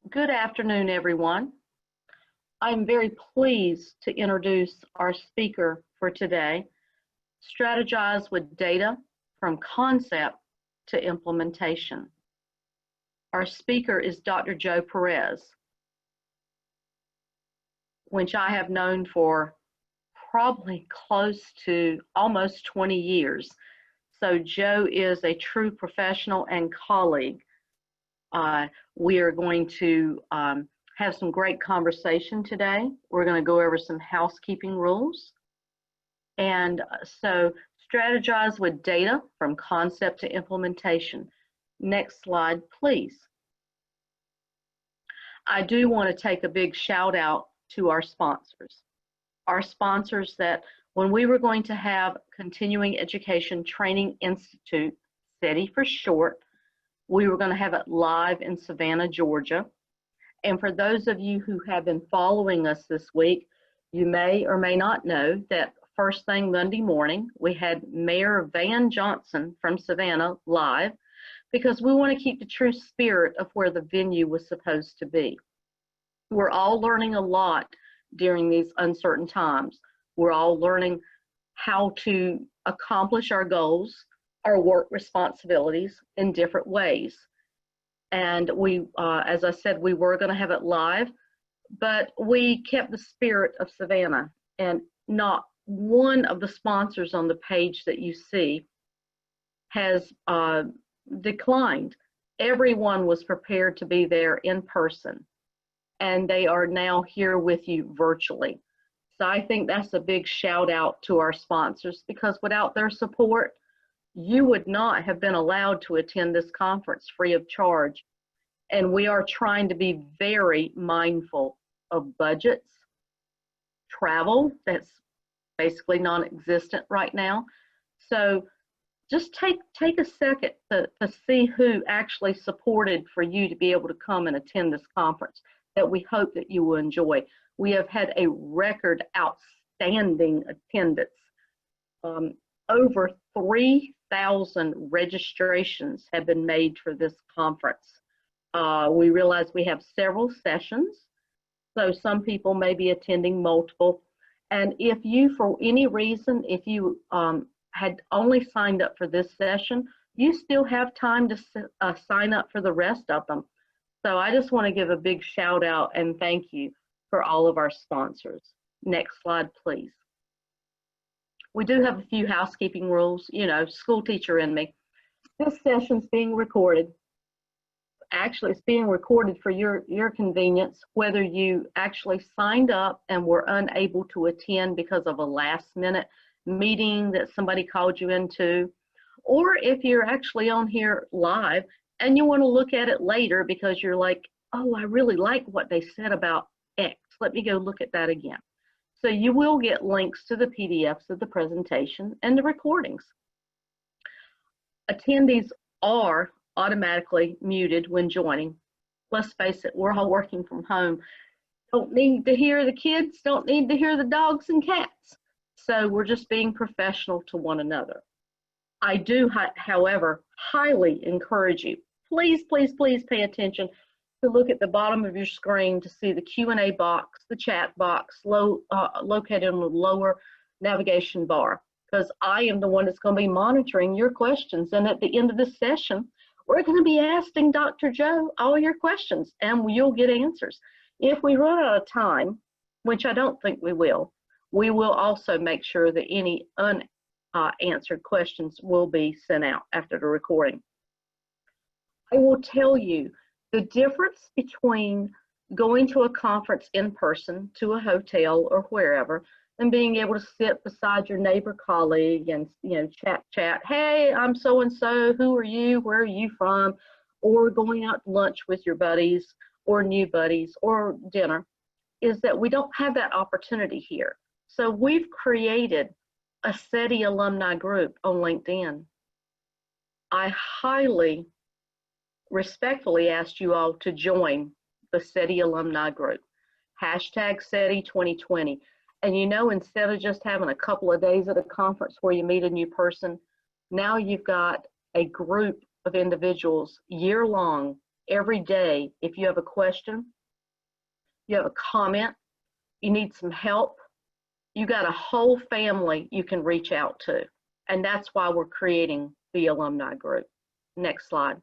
Good afternoon, everyone. I'm very pleased to introduce our speaker for today, Strategize with Data from Concept to Implementation. Our speaker is Dr. Joe Perez, which I have known for probably close to almost 20 years. So Joe is a true professional and colleague. We are going to have some great conversation today. We're going to go over some housekeeping rules. And so strategize with data from concept to implementation. Next slide, please. I do want to take a big shout out to our sponsors. Our sponsors that when we were going to have Continuing Education Training Institute, CETI for short, we were going to have it live in Savannah, Georgia. And for those of you who have been following us this week, you may or may not know that first thing Monday morning, we had Mayor Van Johnson from Savannah live because we want to keep the true spirit of where the venue was supposed to be. We're all learning a lot during these uncertain times. We're all learning how to accomplish our goals, our work responsibilities in different ways. And we, as I said, we were going to have it live, but we kept the spirit of Savannah, and not one of the sponsors on the page that you see has declined. Everyone was prepared to be there in person, and they are now here with you virtually. So I think that's a big shout out to our sponsors, because without their support, you would not have been allowed to attend this conference free of charge. And we are trying to be very mindful of budgets, travel that's basically non-existent right now. So just take a second to see who actually supported for you to be able to come and attend this conference that we hope that you will enjoy. We have had a record outstanding attendance. Over 3,000 registrations have been made for this conference. We realize we have several sessions, so some people may be attending multiple. And if you, for any reason, if you had only signed up for this session, you still have time to sign up for the rest of them. So I just want to give a big shout out and thank you for all of our sponsors. Next slide, please. We do have a few housekeeping rules, you know, school teacher in me. This session's being recorded. Actually, it's being recorded for your convenience, whether you actually signed up and were unable to attend because of a last-minute meeting that somebody called you into, or if you're actually on here live and you want to look at it later because you're like, oh, I really like what they said about X. Let me go look at that again. So you will get links to the PDFs of the presentation and the recordings. Attendees are automatically muted when joining. Let's face it, we're all working from home. Don't need to hear the kids, don't need to hear the dogs and cats. So we're just being professional to one another. I do, however, highly encourage you, please, please, please pay attention to look at the bottom of your screen to see the Q&A box, the chat box located on the lower navigation bar, because I am the one that's going to be monitoring your questions. And at the end of this session, we're going to be asking Dr. Joe all your questions, and you'll get answers. If we run out of time, which I don't think we will also make sure that any unanswered questions will be sent out after the recording. I will tell you the difference between going to a conference in person, to a hotel or wherever, and being able to sit beside your neighbor colleague and, you know, chat, hey, I'm so-and-so, who are you, where are you from, or going out to lunch with your buddies or new buddies or dinner, is that we don't have that opportunity here. So we've created a CETI alumni group on LinkedIn. I highly respectfully asked you all to join the CETI alumni group, hashtag CETI 2020. And you know, instead of just having a couple of days at a conference where you meet a new person, now you've got a group of individuals year long every day, if you have a question, you have a comment, you need some help, you got a whole family you can reach out to. And that's why we're creating the alumni group. Next slide.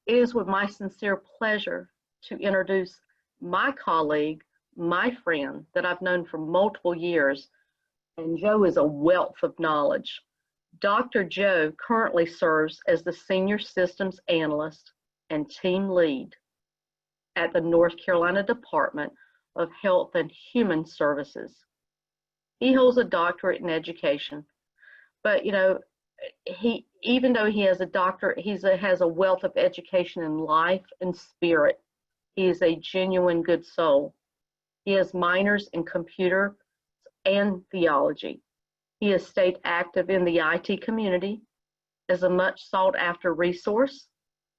It is with my sincere pleasure to introduce my colleague, my friend that I've known for multiple years, and Joe is a wealth of knowledge. Dr. Joe currently serves as the Senior Systems Analyst and Team Lead at the North Carolina Department of Health and Human Services. He holds a doctorate in education, but you know, even though he has a doctorate, he has a wealth of education in life and spirit. He is a genuine good soul. He has minors in computer and theology. He has stayed active in the IT community as a much sought after resource,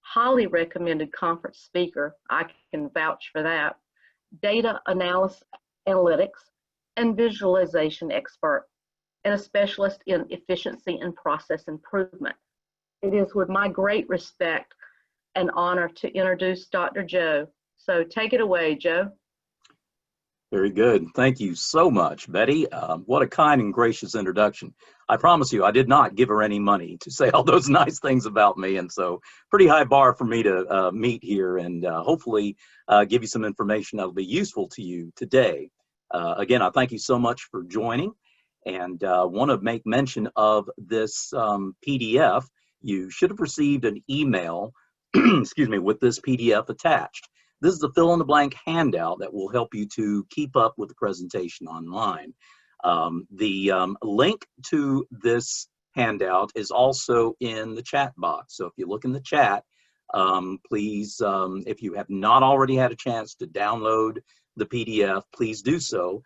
highly recommended conference speaker, I can vouch for that, data analysis, analytics, and visualization expert, and a specialist in efficiency and process improvement. It is with my great respect and honor to introduce Dr. Joe. So take it away, Joe. Very good. Thank you so much, Betty. What a kind and gracious introduction. I promise you, I did not give her any money to say all those nice things about me. And so pretty high bar for me to meet here and hopefully give you some information that'll be useful to you today. Again, I thank you so much for joining and want to make mention of this PDF. You should have received an email, excuse me, with this PDF attached. This is the fill-in-the-blank handout that will help you to keep up with the presentation online. The link to this handout is also in the chat box. So if you look in the chat, please, if you have not already had a chance to download the PDF, please do so.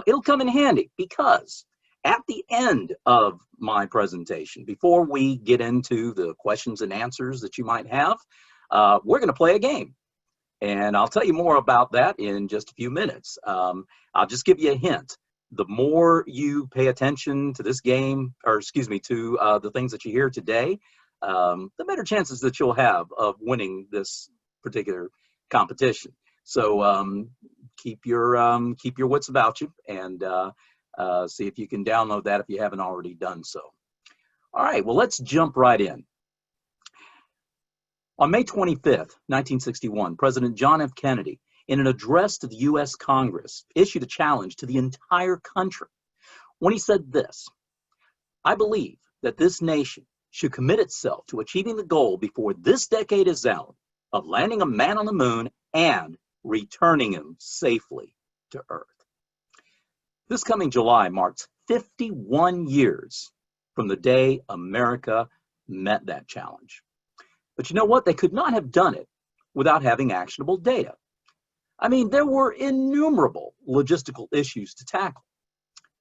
It'll come in handy because at the end of my presentation, before we get into the questions and answers that you might have, we're going to play a game. And I'll tell you more about that in just a few minutes. I'll just give you a hint. The more you pay attention to this game, or excuse me, to the things that you hear today, the better chances that you'll have of winning this particular competition. So keep your wits about you and see if you can download that if you haven't already done so. All right, well, let's jump right in. On May 25th, 1961, President John F. Kennedy, in an address to the U.S. Congress, issued a challenge to the entire country when he said this: "I believe that this nation should commit itself to achieving the goal before this decade is out of landing a man on the moon and returning him safely to Earth." This coming July marks 51 years from the day America met that challenge. But you know what? They could not have done it without having actionable data. I mean, there were innumerable logistical issues to tackle.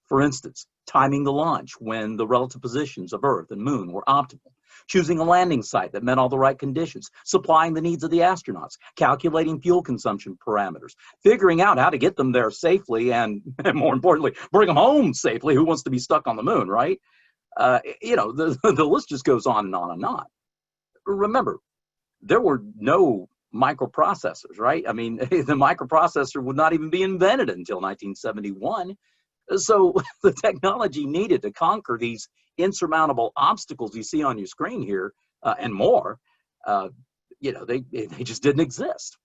For instance, timing the launch when the relative positions of Earth and Moon were optimal, choosing a landing site that met all the right conditions, supplying the needs of the astronauts, calculating fuel consumption parameters, figuring out how to get them there safely, and more importantly, bring them home safely. Who wants to be stuck on the moon, right? You know, the list just goes on and on and on. Remember, there were no microprocessors, right? I mean, the microprocessor would not even be invented until 1971. So the technology needed to conquer these insurmountable obstacles you see on your screen here and more, you know, they just didn't exist.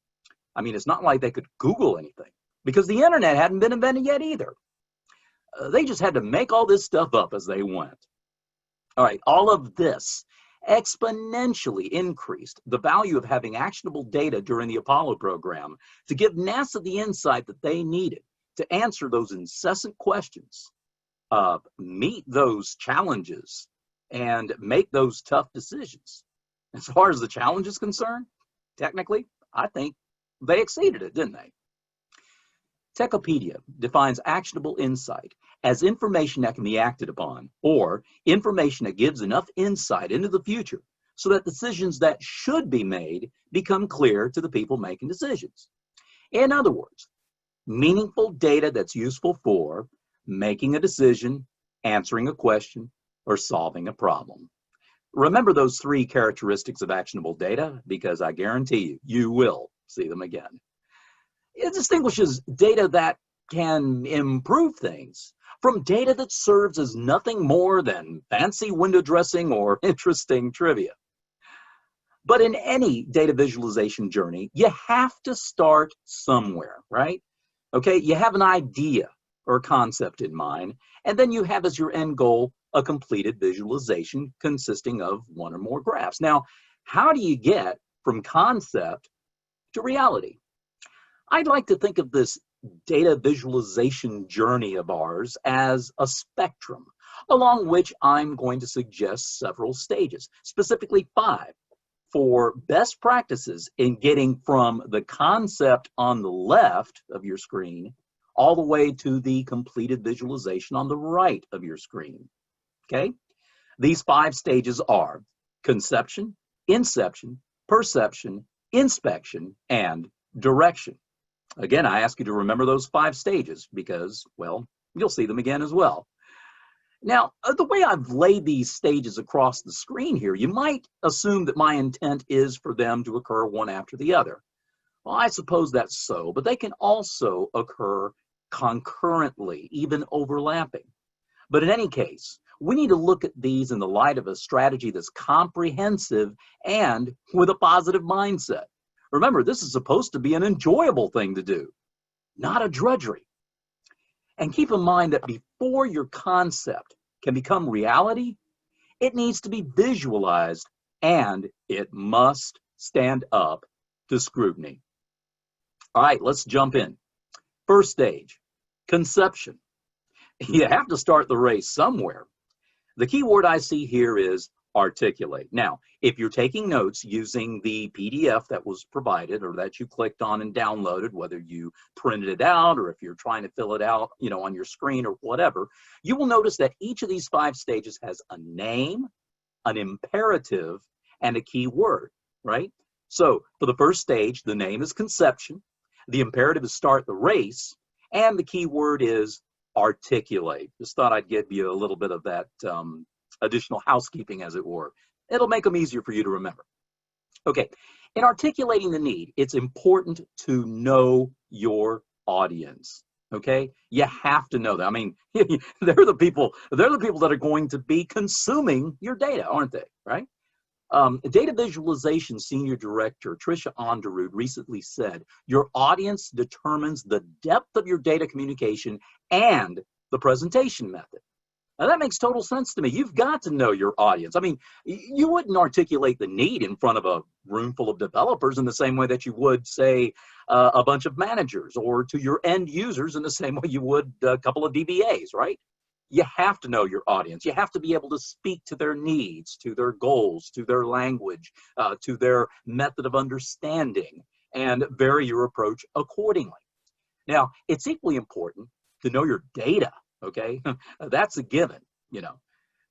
I mean, it's not like they could Google anything because the internet hadn't been invented yet either. They just had to make all this stuff up as they went. All right, all of this exponentially increased the value of having actionable data during the Apollo program to give NASA the insight that they needed to answer those incessant questions, meet those challenges, and make those tough decisions. As far as the challenge is concerned, technically, I think they exceeded it, didn't they? Techopedia defines actionable insight as information that can be acted upon, or information that gives enough insight into the future so that decisions that should be made become clear to the people making decisions. In other words, meaningful data that's useful for making a decision, answering a question, or solving a problem. Remember those three characteristics of actionable data, because I guarantee you, you will see them again. It distinguishes data that can improve things from data that serves as nothing more than fancy window dressing or interesting trivia. But in any data visualization journey, you have to start somewhere, right? Okay, you have an idea or concept in mind, and then you have as your end goal a completed visualization consisting of one or more graphs. Now, how do you get from concept to reality? I'd like to think of this data visualization journey of ours as a spectrum, along which I'm going to suggest several stages, specifically 5, for best practices in getting from the concept on the left of your screen all the way to the completed visualization on the right of your screen. Okay? These 5 stages are conception, inception, perception, inspection, and direction. Again, I ask you to remember those 5 stages because, well, you'll see them again as well. Now, the way I've laid these stages across the screen here, you might assume that my intent is for them to occur one after the other. Well, I suppose that's so, but they can also occur concurrently, even overlapping. But in any case, we need to look at these in the light of a strategy that's comprehensive and with a positive mindset. Remember, this is supposed to be an enjoyable thing to do, not a drudgery. And keep in mind that before your concept can become reality, it needs to be visualized and it must stand up to scrutiny. All right, let's jump in. First stage, conception. You have to start the race somewhere. The key word I see here is articulate. Now, if you're taking notes using the PDF that was provided or that you clicked on and downloaded, whether you printed it out or if you're trying to fill it out, on your screen or whatever, you will notice that each of these 5 stages has a name, an imperative, and a key word, right? So for the first stage, the name is conception, the imperative is start the race, and the key word is articulate. Just thought I'd give you a little bit of that additional housekeeping, as it were. It'll make them easier for you to remember. Okay, in articulating the need, it's important to know your audience. Okay, you have to know that. I mean, they're the people that are going to be consuming your data, aren't they? Right? Data Visualization Senior Director Tricia Onderud recently said, your audience determines the depth of your data communication and the presentation method. Now that makes total sense to me. You've got to know your audience. I mean, you wouldn't articulate the need in front of a room full of developers in the same way that you would, say, a bunch of managers, or to your end users in the same way you would a couple of DBAs, right? You have to know your audience. You have to be able to speak to their needs, to their goals, to their language, to their method of understanding, and vary your approach accordingly. Now, it's equally important to know your data, okay? That's a given,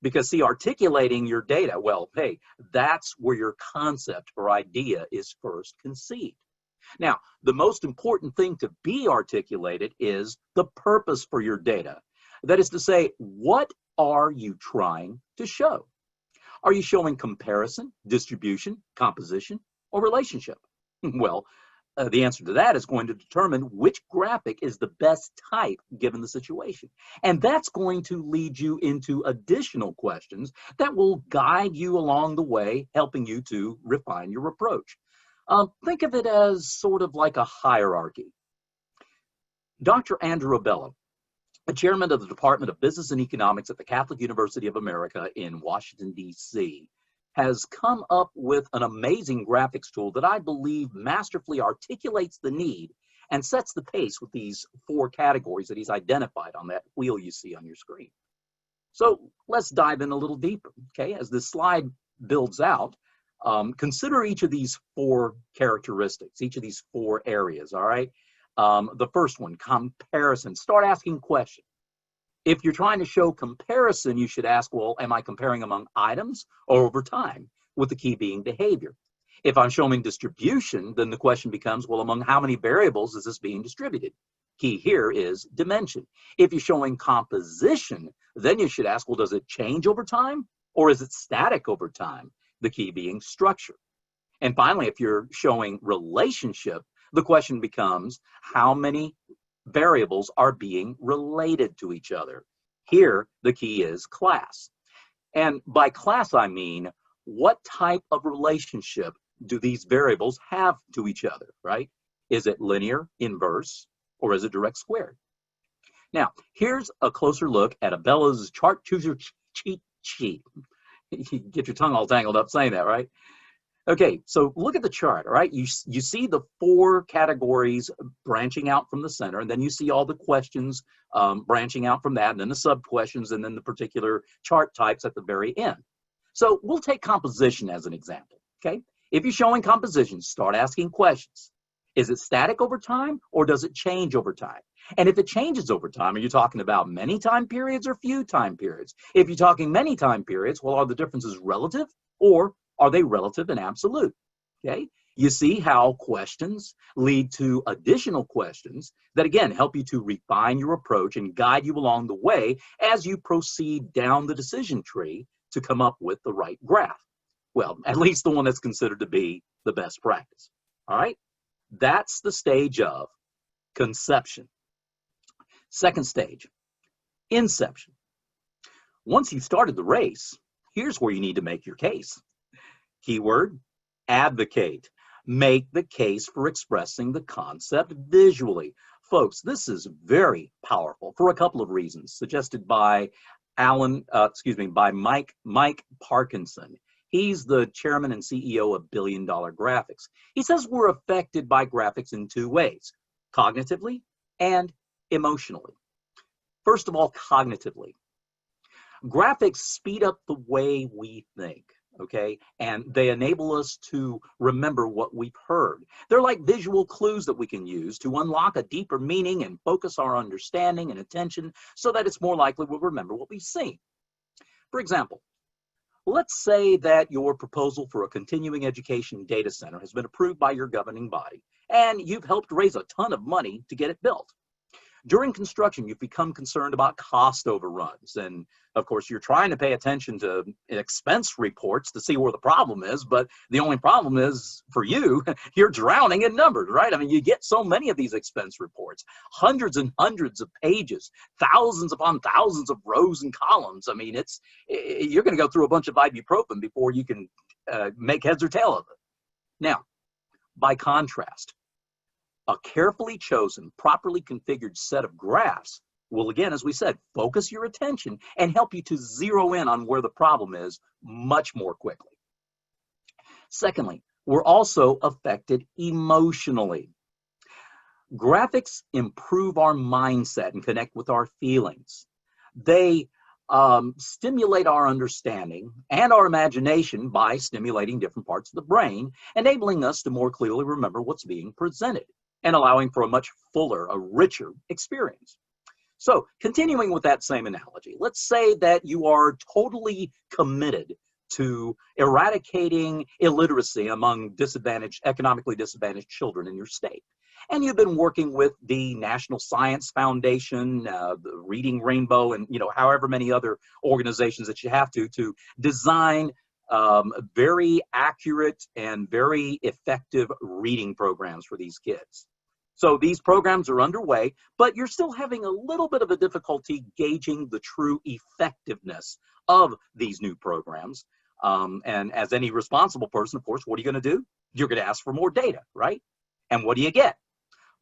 because see, articulating your data, well, hey, that's where your concept or idea is first conceived. Now, the most important thing to be articulated is the purpose for your data. That is to say, what are you trying to show? Are you showing comparison, distribution, composition, or relationship? Well, the answer to that is going to determine which graphic is the best type given the situation. And that's going to lead you into additional questions that will guide you along the way, helping you to refine your approach. Think of it as sort of like a hierarchy. Dr. Andrew Abella, a chairman of the Department of Business and Economics at the Catholic University of America in Washington, D.C., has come up with an amazing graphics tool that I believe masterfully articulates the need and sets the pace with these 4 categories that he's identified on that wheel you see on your screen. So let's dive in a little deeper, okay? As this slide builds out, consider each of these 4 characteristics, each of these 4 areas, all right? The first one, comparison. Start asking questions. If you're trying to show comparison, you should ask, well, am I comparing among items or over time, with the key being behavior? If I'm showing distribution, then the question becomes, well, among how many variables is this being distributed? Key here is dimension. If you're showing composition, then you should ask, well, does it change over time? or is it static over time? The key being structure. And finally, if you're showing relationship, the question becomes how many variables are being related to each other. Here, the key is class. And by class, I mean, what type of relationship do these variables have to each other, right? Is it linear, inverse, or is it direct squared? Now, here's a closer look at Abella's chart chooser cheat sheet. You get your tongue all tangled up saying that, right? Okay, so look at the chart, all right? You see the 4 categories branching out from the center, and then you see all the questions branching out from that, and then the sub-questions, and then the particular chart types at the very end. So we'll take composition as an example, okay? If you're showing composition, start asking questions. Is it static over time, or does it change over time? And if it changes over time, are you talking about many time periods or few time periods? If you're talking many time periods, well, are the differences relative, or are they relative and absolute? Okay, you see how questions lead to additional questions that again help you to refine your approach and guide you along the way as you proceed down the decision tree to come up with the right graph. Well, at least the one that's considered to be the best practice. All right, that's the stage of conception. Second stage, inception. Once you've started the race, here's where you need to make your case. Keyword, advocate. Make the case for expressing the concept visually. Folks, this is very powerful for a couple of reasons, suggested by Mike Parkinson. He's the chairman and CEO of Billion Dollar Graphics. He says we're affected by graphics in 2 ways, cognitively and emotionally. First of all, cognitively. Graphics speed up the way we think. Okay, and they enable us to remember what we've heard. They're like visual clues that we can use to unlock a deeper meaning and focus our understanding and attention so that it's more likely we'll remember what we've seen. For example, let's say that your proposal for a continuing education data center has been approved by your governing body, and you've helped raise a ton of money to get it built. During construction, you've become concerned about cost overruns. And of course, you're trying to pay attention to expense reports to see where the problem is. But the only problem is for you, you're drowning in numbers, right? I mean, you get so many of these expense reports, hundreds and hundreds of pages, thousands upon thousands of rows and columns. I mean, you're going to go through a bunch of ibuprofen before you can make heads or tail of it. Now, by contrast, a carefully chosen, properly configured set of graphs will, again, as we said, focus your attention and help you to zero in on where the problem is much more quickly. Secondly, we're also affected emotionally. Graphics improve our mindset and connect with our feelings. They stimulate our understanding and our imagination by stimulating different parts of the brain, enabling us to more clearly remember what's being presented and allowing for a much fuller, a richer experience. So continuing with that same analogy, let's say that you are totally committed to eradicating illiteracy among economically disadvantaged children in your state. And you've been working with the National Science Foundation, the Reading Rainbow, and however many other organizations that you have to design very accurate and very effective reading programs for these kids. So these programs are underway, but you're still having a little bit of a difficulty gauging the true effectiveness of these new programs. And as any responsible person, of course, what are you going to do? You're going to ask for more data, right? And what do you get?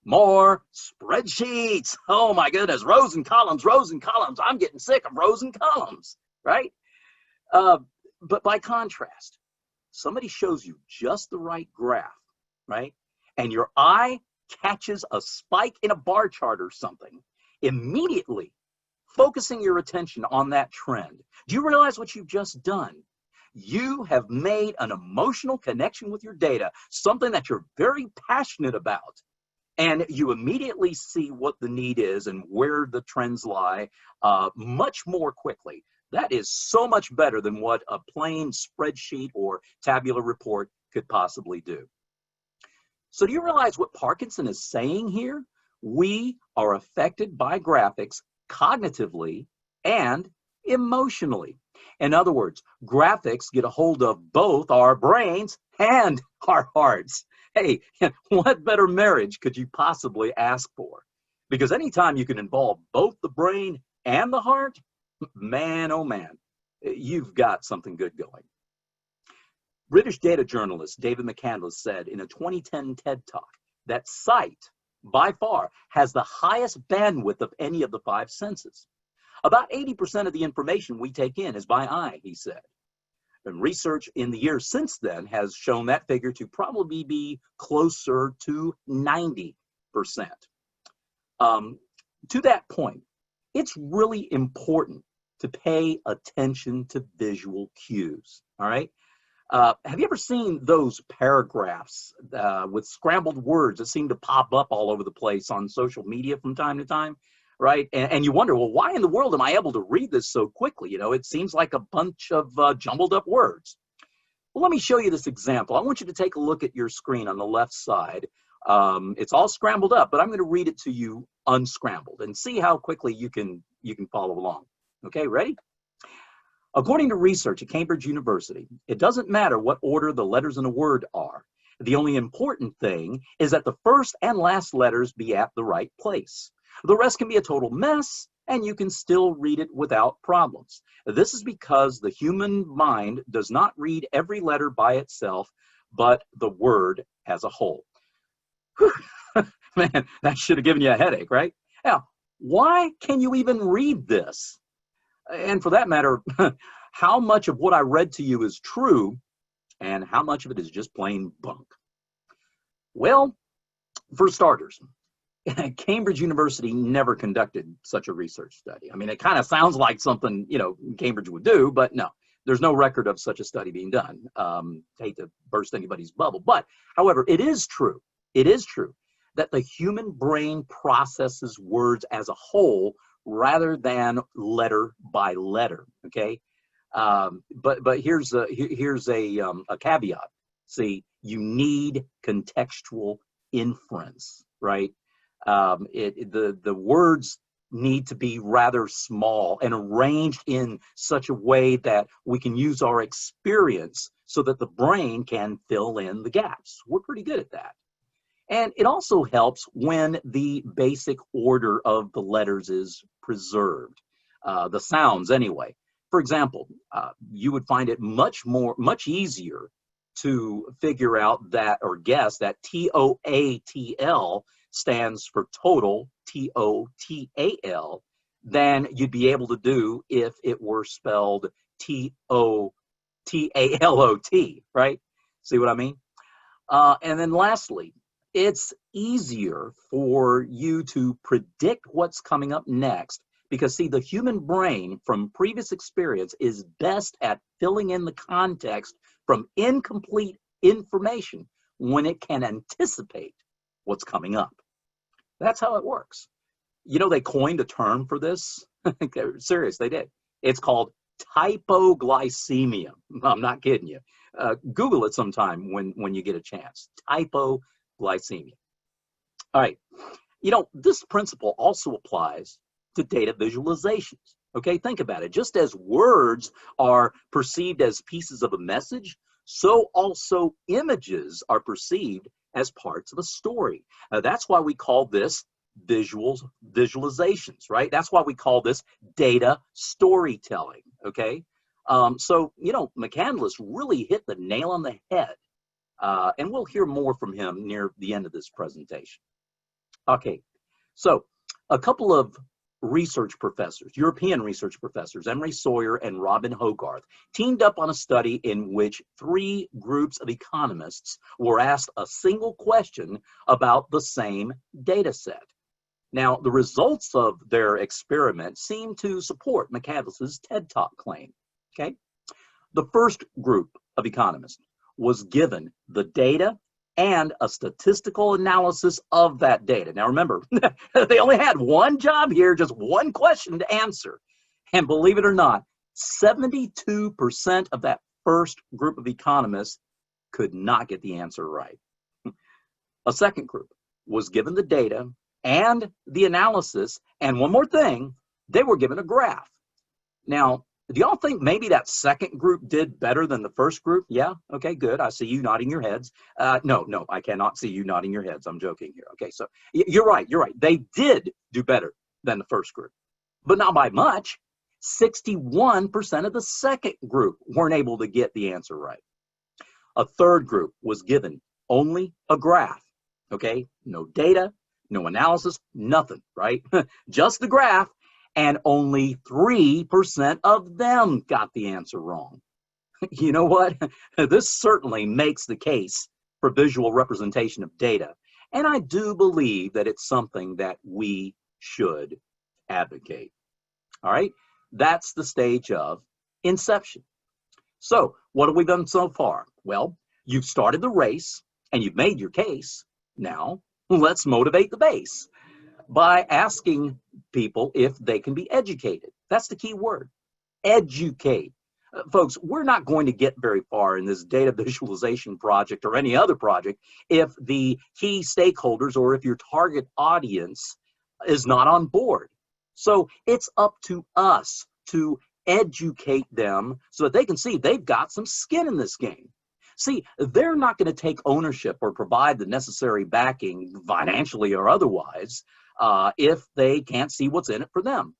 More spreadsheets. Oh my goodness, rows and columns, rows and columns. I'm getting sick of rows and columns, right? But by contrast, somebody shows you just the right graph, right? And your eye catches a spike in a bar chart or something, immediately focusing your attention on that trend. Do you realize what you've just done? You have made an emotional connection with your data, something that you're very passionate about. And you immediately see what the need is and where the trends lie much more quickly. That is so much better than what a plain spreadsheet or tabular report could possibly do. So do you realize what Parkinson is saying here? We are affected by graphics cognitively and emotionally. In other words, graphics get a hold of both our brains and our hearts. Hey, what better marriage could you possibly ask for? Because anytime you can involve both the brain and the heart, man, oh man, you've got something good going. British data journalist David McCandless said in a 2010 TED Talk that sight, by far, has the highest bandwidth of any of the five senses. About 80% of the information we take in is by eye, he said. And research in the years since then has shown that figure to probably be closer to 90%. To that point, it's really important to pay attention to visual cues, all right? Have you ever seen those paragraphs with scrambled words that seem to pop up all over the place on social media from time to time, right? And you wonder, well, why in the world am I able to read this so quickly? You know, it seems like a bunch of jumbled up words. Well, let me show you this example. I want you to take a look at your screen on the left side. It's all scrambled up, but I'm going to read it to you unscrambled and see how quickly you can follow along. Okay, ready? According to research at Cambridge University, it doesn't matter what order the letters in a word are. The only important thing is that the first and last letters be at the right place. The rest can be a total mess, and you can still read it without problems. This is because the human mind does not read every letter by itself, but the word as a whole. Whew. Man, that should have given you a headache, right? Now, why can you even read this? And for that matter, how much of what I read to you is true and how much of it is just plain bunk? Well, for starters, Cambridge University never conducted such a research study. I mean, it kind of sounds like something, you know, Cambridge would do, but no, there's no record of such a study being done. Hate to burst anybody's bubble, but however, it is true that the human brain processes words as a whole rather than letter by letter, okay? But here's a caveat. See, you need contextual inference, right? The words need to be rather small and arranged in such a way that we can use our experience so that the brain can fill in the gaps. We're pretty good at that. And it also helps when the basic order of the letters is preserved, the sounds anyway. For example, you would find it much easier to figure out that or guess that TOATL stands for total, TOTAL, than you'd be able to do if it were spelled TOTALOT, right? See what I mean? And then lastly, it's easier for you to predict what's coming up next because, see, the human brain from previous experience is best at filling in the context from incomplete information when it can anticipate what's coming up. That's how it works. You know, they coined a term for this. They're serious, they did. It's called typoglycemia. I'm not kidding you. Google it sometime when you get a chance. Typoglycemia. All right. You know, this principle also applies to data visualizations. Okay, think about it. Just as words are perceived as pieces of a message, so also images are perceived as parts of a story. That's why we call this visualizations, right? That's why we call this data storytelling, okay? So, you know, McCandless really hit the nail on the head, and we'll hear more from him near the end of this presentation. Okay, so a couple of research professors, European research professors, Emery Soyer and Robin Hogarth, teamed up on a study in which 3 groups of economists were asked a single question about the same data set. Now, the results of their experiment seem to support McCandless's TED Talk claim, okay? The first group of economists was given the data and a statistical analysis of that data. Now remember, they only had one job here, just one question to answer. And believe it or not, 72% of that first group of economists could not get the answer right. A second group was given the data and the analysis, and one more thing, they were given a graph. Now, do y'all think maybe that second group did better than the first group? Yeah? Okay, good. I see you nodding your heads. No, I cannot see you nodding your heads. I'm joking here. Okay, so you're right. They did do better than the first group, but not by much. 61% of the second group weren't able to get the answer right. A third group was given only a graph. Okay, no data, no analysis, nothing, right? Just the graph. And only 3% of them got the answer wrong. You know what? This certainly makes the case for visual representation of data. And I do believe that it's something that we should advocate. All right? That's the stage of inception. So, what have we done so far? Well, you've started the race and you've made your case. Now, let's motivate the base by asking people if they can be educated. That's the key word, educate. Folks, we're not going to get very far in this data visualization project or any other project if the key stakeholders or if your target audience is not on board. So it's up to us to educate them so that they can see they've got some skin in this game. See, they're not going to take ownership or provide the necessary backing financially or otherwise if they can't see what's in it for them,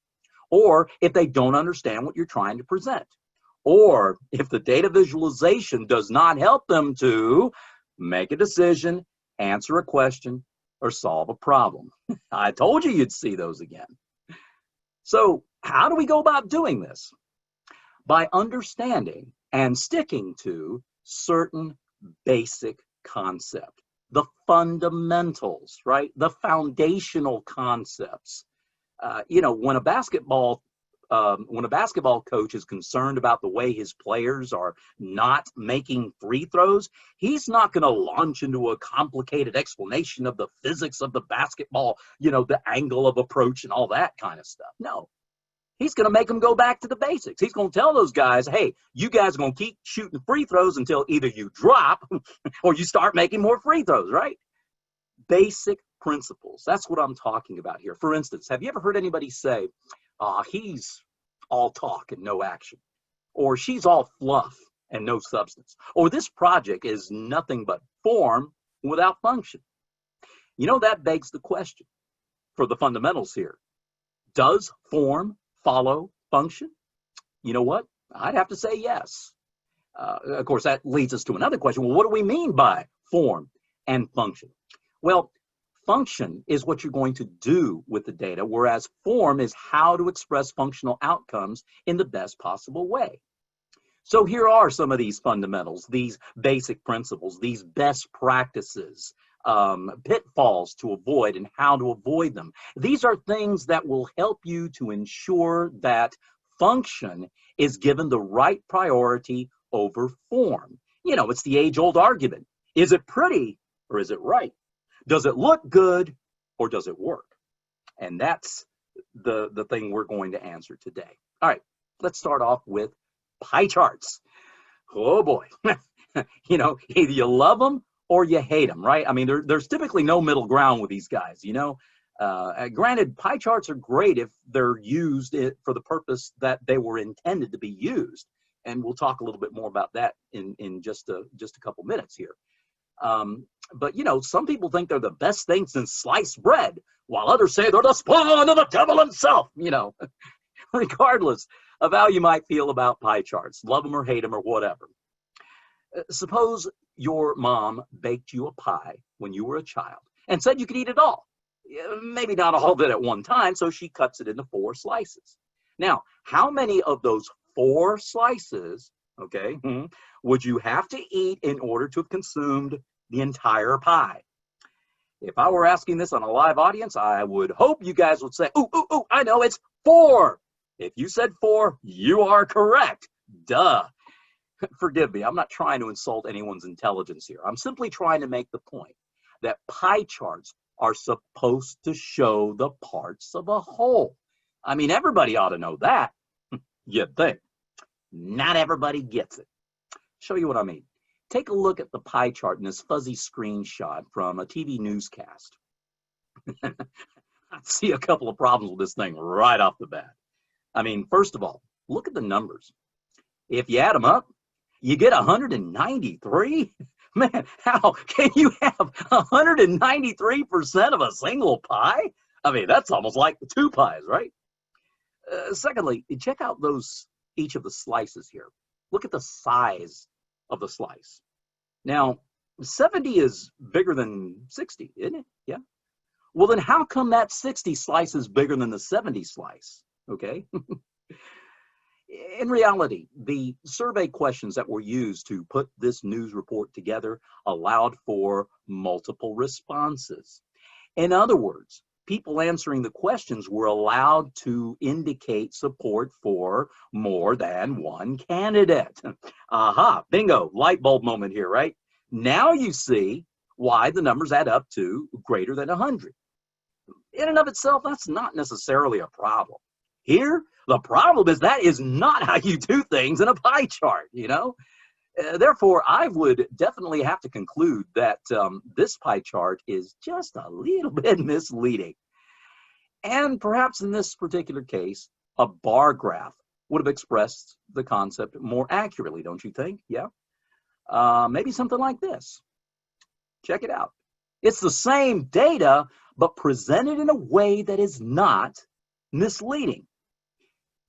or if they don't understand what you're trying to present, or if the data visualization does not help them to make a decision, answer a question, or solve a problem. I told you you'd see those again. So how do we go about doing this? By understanding and sticking to certain basic concepts. The fundamentals, right? The foundational concepts. When a basketball coach is concerned about the way his players are not making free throws, he's not going to launch into a complicated explanation of the physics of the basketball, the angle of approach and all that kind of stuff. No. He's going to make them go back to the basics. He's going to tell those guys, hey, you guys are going to keep shooting free throws until either you drop or you start making more free throws, right? Basic principles. That's what I'm talking about here. For instance, have you ever heard anybody say, he's all talk and no action? Or she's all fluff and no substance? Or this project is nothing but form without function? That begs the question for the fundamentals here. Does form follow function? You know what? I'd have to say yes. Of course, that leads us to another question. Well, what do we mean by form and function? Well, function is what you're going to do with the data, whereas form is how to express functional outcomes in the best possible way. So here are some of these fundamentals, these basic principles, these best practices, pitfalls to avoid and how to avoid them. These are things that will help you to ensure that function is given the right priority over form. It's the age-old argument. Is it pretty or is it right? Does it look good or does it work? And that's the thing we're going to answer today. All right, let's start off with pie charts. Oh boy. Either you love them or you hate them, right? I mean, there's typically no middle ground with these guys, Granted, pie charts are great if they're used for the purpose that they were intended to be used. And we'll talk a little bit more about that in just a couple minutes here. But, some people think they're the best thing since sliced bread, while others say they're the spawn of the devil himself, regardless of how you might feel about pie charts, love them or hate them or whatever. Suppose your mom baked you a pie when you were a child and said you could eat it all. Maybe not all of it at one time, so she cuts it into 4 slices. Now, how many of those 4 slices, would you have to eat in order to have consumed the entire pie? If I were asking this on a live audience, I would hope you guys would say, ooh, I know, it's 4. If you said 4, you are correct. Duh. Forgive me, I'm not trying to insult anyone's intelligence here. I'm simply trying to make the point that pie charts are supposed to show the parts of a whole. I mean, everybody ought to know that. You'd think. Not everybody gets it. Show you what I mean. Take a look at the pie chart in this fuzzy screenshot from a TV newscast. I see a couple of problems with this thing right off the bat. I mean, first of all, look at the numbers. If you add them up, you get 193. Man, how can you have 193% of a single pie? I mean, that's almost like two pies, right? Secondly, check out each of the slices here. Look at the size of the slice. Now, 70 is bigger than 60, isn't it? Yeah. Well, then how come that 60 slice is bigger than the 70 slice? Okay. In reality, the survey questions that were used to put this news report together allowed for multiple responses. In other words, people answering the questions were allowed to indicate support for more than one candidate. Aha, bingo, light bulb moment here, right? Now you see why the numbers add up to greater than 100. In and of itself, that's not necessarily a problem. Here, the problem is that is not how you do things in a pie chart, you know? Therefore, I would definitely have to conclude that this pie chart is just a little bit misleading. And perhaps in this particular case, a bar graph would have expressed the concept more accurately, don't you think? Yeah? Maybe something like this. Check it out. It's the same data, but presented in a way that is not misleading.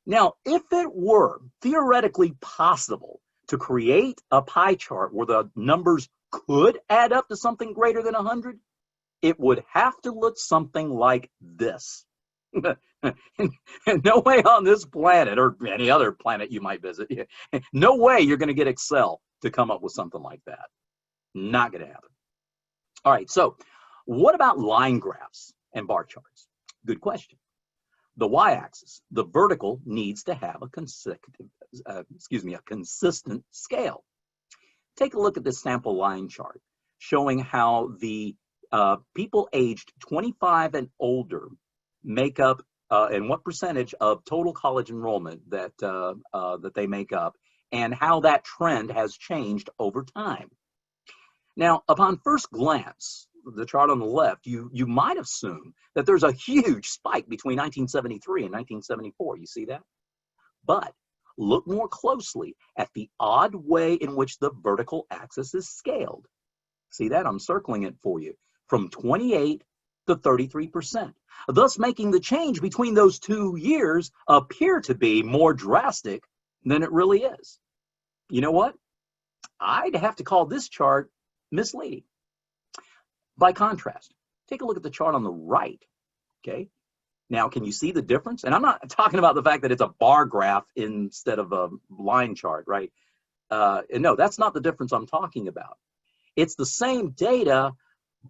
Now, if it were theoretically possible to create a pie chart where the numbers could add up to something greater than 100, it would have to look something like this. No way on this planet or any other planet you might visit. No way you're going to get Excel to come up with something like that. Not going to happen. All right, so what about line graphs and bar charts? Good question. The y-axis, the vertical, needs to have a consistent scale. Take a look at this sample line chart showing how the people aged 25 and older make up and what percentage of total college enrollment that they make up, and how that trend has changed over time. Now, upon first glance, the chart on the left, you might assume that there's a huge spike between 1973 and 1974. You see that? But look more closely at the odd way in which the vertical axis is scaled. See that? I'm circling it for you. From 28 to 33%, thus making the change between those 2 years appear to be more drastic than it really is. You know what? I'd have to call this chart misleading. By contrast, take a look at the chart on the right, okay? Now, can you see the difference? And I'm not talking about the fact that it's a bar graph instead of a line chart, right? No, that's not the difference I'm talking about. It's the same data,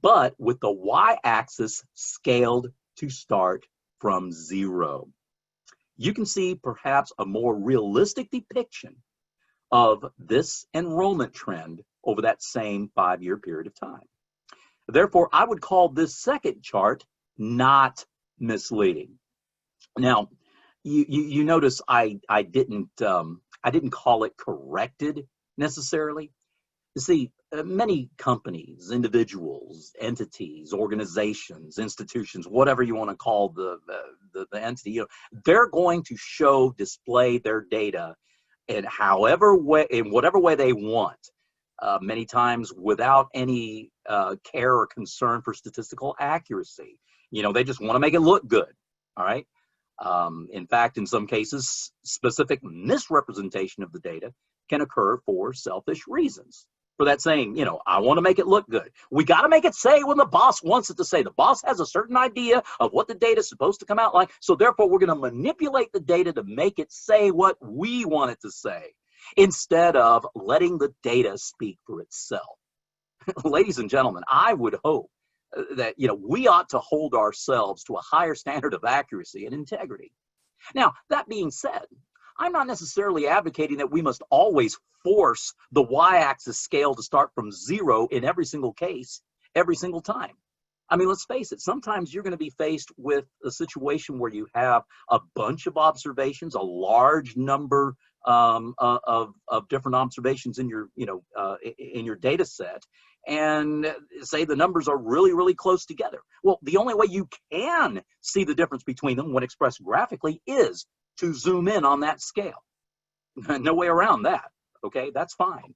but with the y-axis scaled to start from 0. You can see perhaps a more realistic depiction of this enrollment trend over that same 5-year period of time. Therefore, I would call this second chart not misleading. Now, you notice I didn't call it corrected necessarily. You see, many companies, individuals, entities, organizations, institutions, whatever you want to call the entity, you know, they're going to display their data in whatever way they want. Many times without any care or concern for statistical accuracy. You know, they just want to make it look good, all right? In fact, in some cases, specific misrepresentation of the data can occur for selfish reasons. For that saying, you know, I want to make it look good. We got to make it say when the boss wants it to say. The boss has a certain idea of what the data is supposed to come out like, so therefore we're going to manipulate the data to make it say what we want it to say, instead of letting the data speak for itself. Ladies and gentlemen, I would hope that, you know, we ought to hold ourselves to a higher standard of accuracy and integrity. Now, that being said, I'm not necessarily advocating that we must always force the y-axis scale to start from 0 in every single case, every single time. I mean, let's face it, sometimes you're going to be faced with a situation where you have a bunch of observations, a large number of different observations in your, in your data set, and say the numbers are really, really close together. Well, the only way you can see the difference between them when expressed graphically is to zoom in on that scale. No way around that. Okay, that's fine.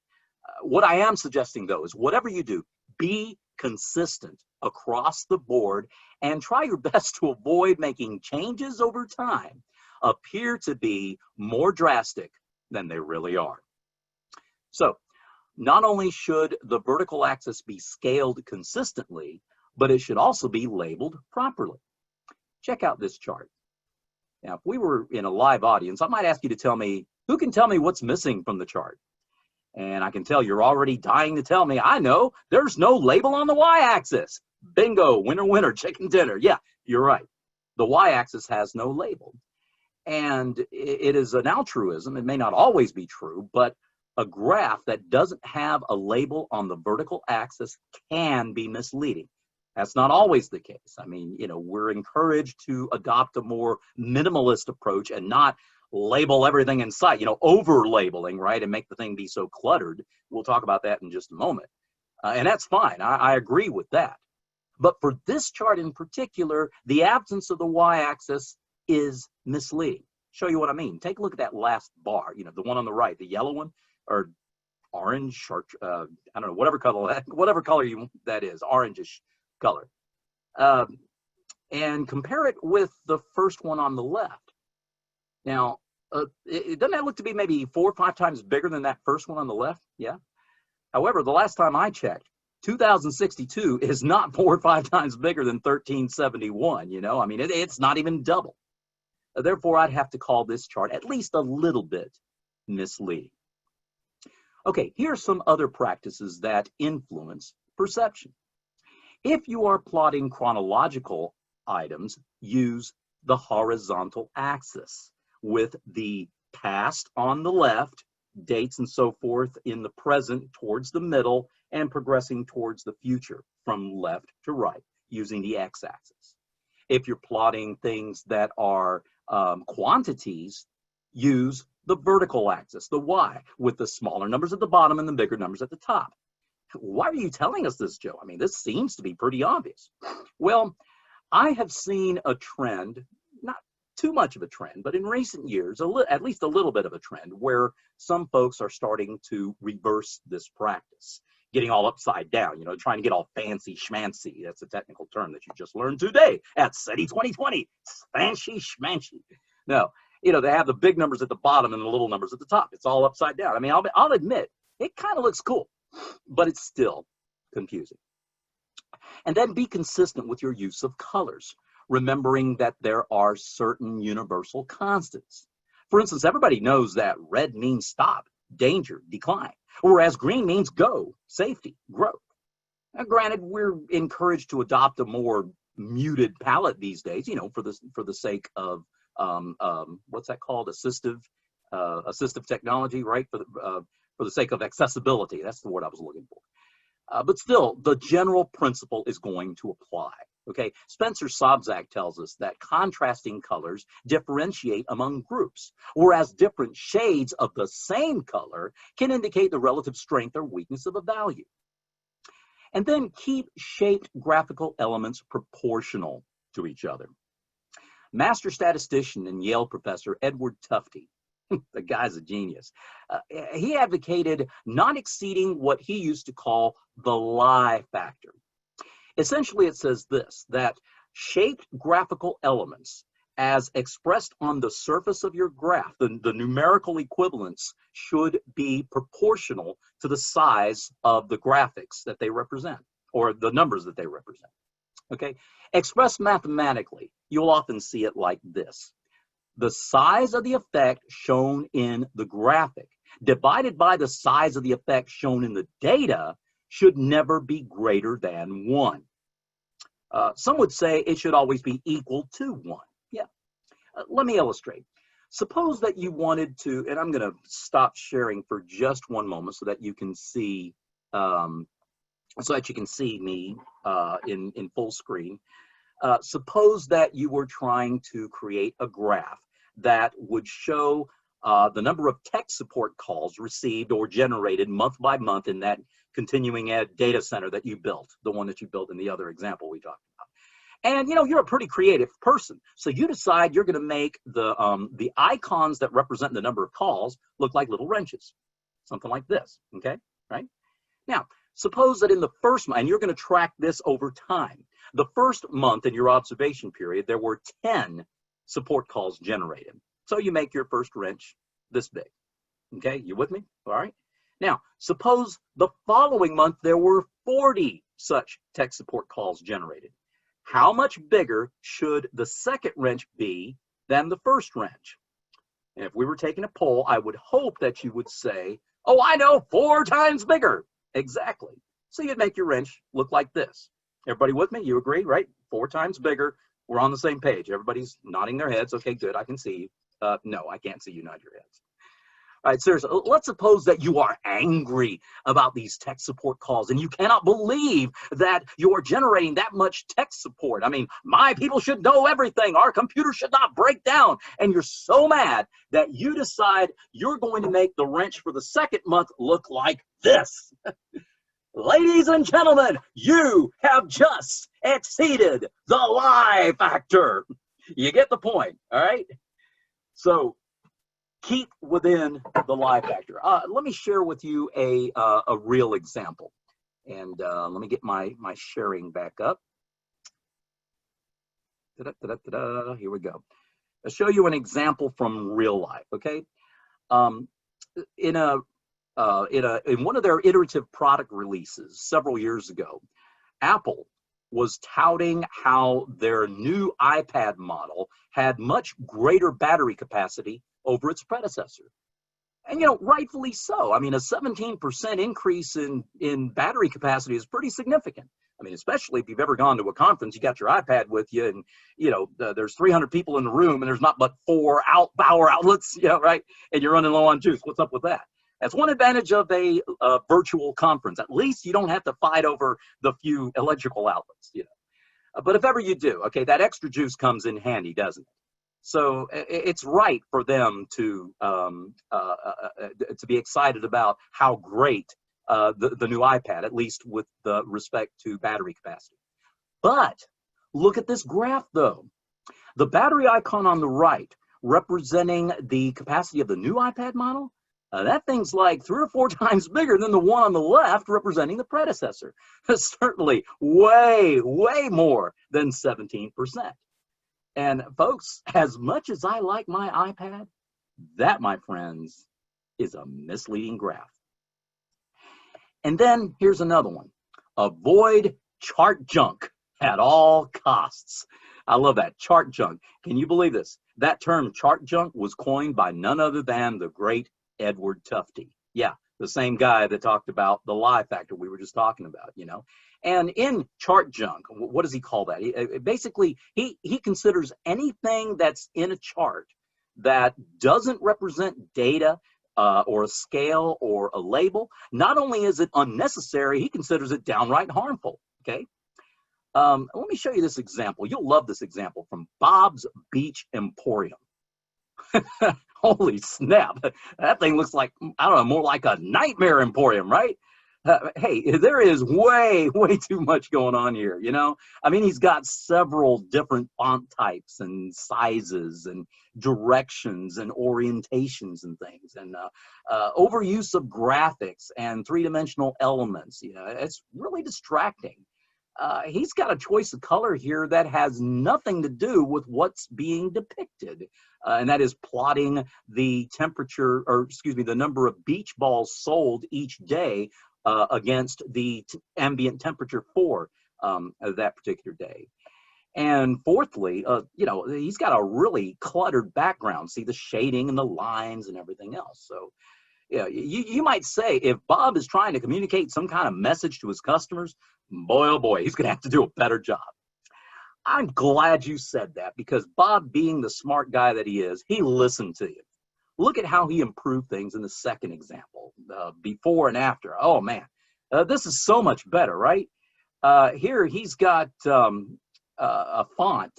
What I am suggesting, though, is whatever you do, be consistent across the board and try your best to avoid making changes over time appear to be more drastic than they really are. So, not only should the vertical axis be scaled consistently, but it should also be labeled properly. Check out this chart. Now, if we were in a live audience, I might ask you to tell me, who can tell me what's missing from the chart? And I can tell you're already dying to tell me, I know, there's no label on the y-axis. Bingo, winner, winner, chicken dinner. Yeah, you're right. The y-axis has no label. And it is an altruism. It may not always be true, but a graph that doesn't have a label on the vertical axis can be misleading. That's not always the case. I mean, you know, we're encouraged to adopt a more minimalist approach and not label everything in sight, you know, over labeling, right, and make the thing be so cluttered. We'll talk about that in just a moment. And that's fine. I agree with that. But for this chart in particular, the absence of the y-axis is misleading. Show you what I mean. Take a look at that last bar, you know, the one on the right, the yellow one, or orange, or I don't know, whatever color that is, orangish color. And compare it with the first one on the left. Now, doesn't that look to be maybe 4 or 5 times bigger than that first one on the left? Yeah. However, the last time I checked, 2062 is not 4 or 5 times bigger than 1371, you know? I mean, it's not even double. Therefore, I'd have to call this chart at least a little bit misleading. Okay, here's some other practices that influence perception. If you are plotting chronological items, use the horizontal axis with the past on the left, dates and so forth in the present towards the middle, and progressing towards the future from left to right using the x-axis. If you're plotting things that are quantities, use the vertical axis, the y, with the smaller numbers at the bottom and the bigger numbers at the top. Why are you telling us this, Joe? I mean, this seems to be pretty obvious. Well, I have seen a trend, not too much of a trend, but in recent years, at least a little bit of a trend, where some folks are starting to reverse this practice, getting all upside down, you know, trying to get all fancy schmancy. That's a technical term that you just learned today at CETI 2020. Fancy schmancy. No, you know, they have the big numbers at the bottom and the little numbers at the top. It's all upside down. I mean, I'll admit, it kind of looks cool, but it's still confusing. And then be consistent with your use of colors, remembering that there are certain universal constants. For instance, everybody knows that red means stop, danger, decline, whereas green means go, safety, growth. Now, granted, we're encouraged to adopt a more muted palette these days, you know, for the sake of what's that called? Assistive technology, right? For the sake of accessibility. That's the word I was looking for. But still, the general principle is going to apply. Okay, Spencer Sobczak tells us that contrasting colors differentiate among groups, whereas different shades of the same color can indicate the relative strength or weakness of a value. And then keep shaped graphical elements proportional to each other. Master statistician and Yale professor Edward Tufte, the guy's a genius, he advocated not exceeding what he used to call the lie factor. Essentially, it says this, that shaped graphical elements as expressed on the surface of your graph, the numerical equivalents should be proportional to the size of the graphics that they represent, or the numbers that they represent. Okay, expressed mathematically, you'll often see it like this. The size of the effect shown in the graphic divided by the size of the effect shown in the data should never be greater than 1. Some would say it should always be equal to 1. Yeah. Let me illustrate. Suppose that you wanted to, and I'm going to stop sharing for just one moment so that you can see, me in full screen. Suppose that you were trying to create a graph that would show the number of tech support calls received or generated month by month in that continuing ed data center that you built, the one that you built in the other example we talked about. And you know, you're a pretty creative person, so you decide you're going to make the icons that represent the number of calls look like little wrenches, something like this. Okay, right? Now, suppose that in the first month, and you're going to track this over time, the first month in your observation period, there were 10 support calls generated. So you make your first wrench this big. Okay, you with me? All right. Now, suppose the following month there were 40 such tech support calls generated. How much bigger should the second wrench be than the first wrench? And if we were taking a poll, I would hope that you would say, oh, I know, 4 times bigger. Exactly. So you'd make your wrench look like this. Everybody with me? You agree, right? 4 times bigger. We're on the same page. Everybody's nodding their heads. Okay, good. I can see you. No, I can't see you nod your heads. All right, seriously, let's suppose that you are angry about these tech support calls and you cannot believe that you're generating that much tech support. I mean, my people should know everything. Our computer should not break down. And you're so mad that you decide you're going to make the wrench for the second month look like this. Ladies and gentlemen, you have just exceeded the lie factor. You get the point, all right? So keep within the lie factor. Let me share with you a real example. And let me get my sharing back up. Here we go. I'll show you an example from real life, okay? In one of their iterative product releases several years ago, Apple was touting how their new iPad model had much greater battery capacity over its predecessor. And, you know, rightfully so. I mean, a 17% increase in battery capacity is pretty significant. I mean, especially if you've ever gone to a conference, you got your iPad with you and, you know, there's 300 people in the room and there's not but 4 power outlets, you know, right? And you're running low on juice. What's up with that? That's one advantage of a virtual conference. At least you don't have to fight over the few electrical outlets, you know. But if ever you do, okay, that extra juice comes in handy, doesn't it? So it's right for them to be excited about how great the new iPad, at least with respect to battery capacity. But look at this graph, though. The battery icon on the right representing the capacity of the new iPad model, that thing's like 3 or 4 times bigger than the one on the left representing the predecessor. Certainly way, way more than 17%. And folks, as much as I like my iPad, that, my friends, is a misleading graph. And then here's another one. Avoid chart junk at all costs. I love that, chart junk. Can you believe this? That term, chart junk, was coined by none other than the great Edward Tufte. Yeah, the same guy that talked about the lie factor we were just talking about, you know. And in chart junk, what does he call that? Basically, he considers anything that's in a chart that doesn't represent data or a scale or a label. Not only is it unnecessary, he considers it downright harmful, okay? Let me show you this example. You'll love this example from Bob's Beach Emporium. Holy snap. That thing looks like, I don't know, more like a nightmare emporium, right? Hey, there is way, way too much going on here, you know? I mean, he's got several different font types and sizes and directions and orientations and things, and overuse of graphics and 3-dimensional elements. You know, it's really distracting. He's got a choice of color here that has nothing to do with what's being depicted. And that is plotting the temperature, or excuse me, the number of beach balls sold each day against the ambient temperature for that particular day. And fourthly, you know, he's got a really cluttered background. See the shading and the lines and everything else. So, yeah, you might say if Bob is trying to communicate some kind of message to his customers, boy, oh boy, he's going to have to do a better job. I'm glad you said that, because Bob, being the smart guy that he is, he listened to you. Look at how he improved things in the second example, before and after. Oh, man, this is so much better, right? Here he's got a font,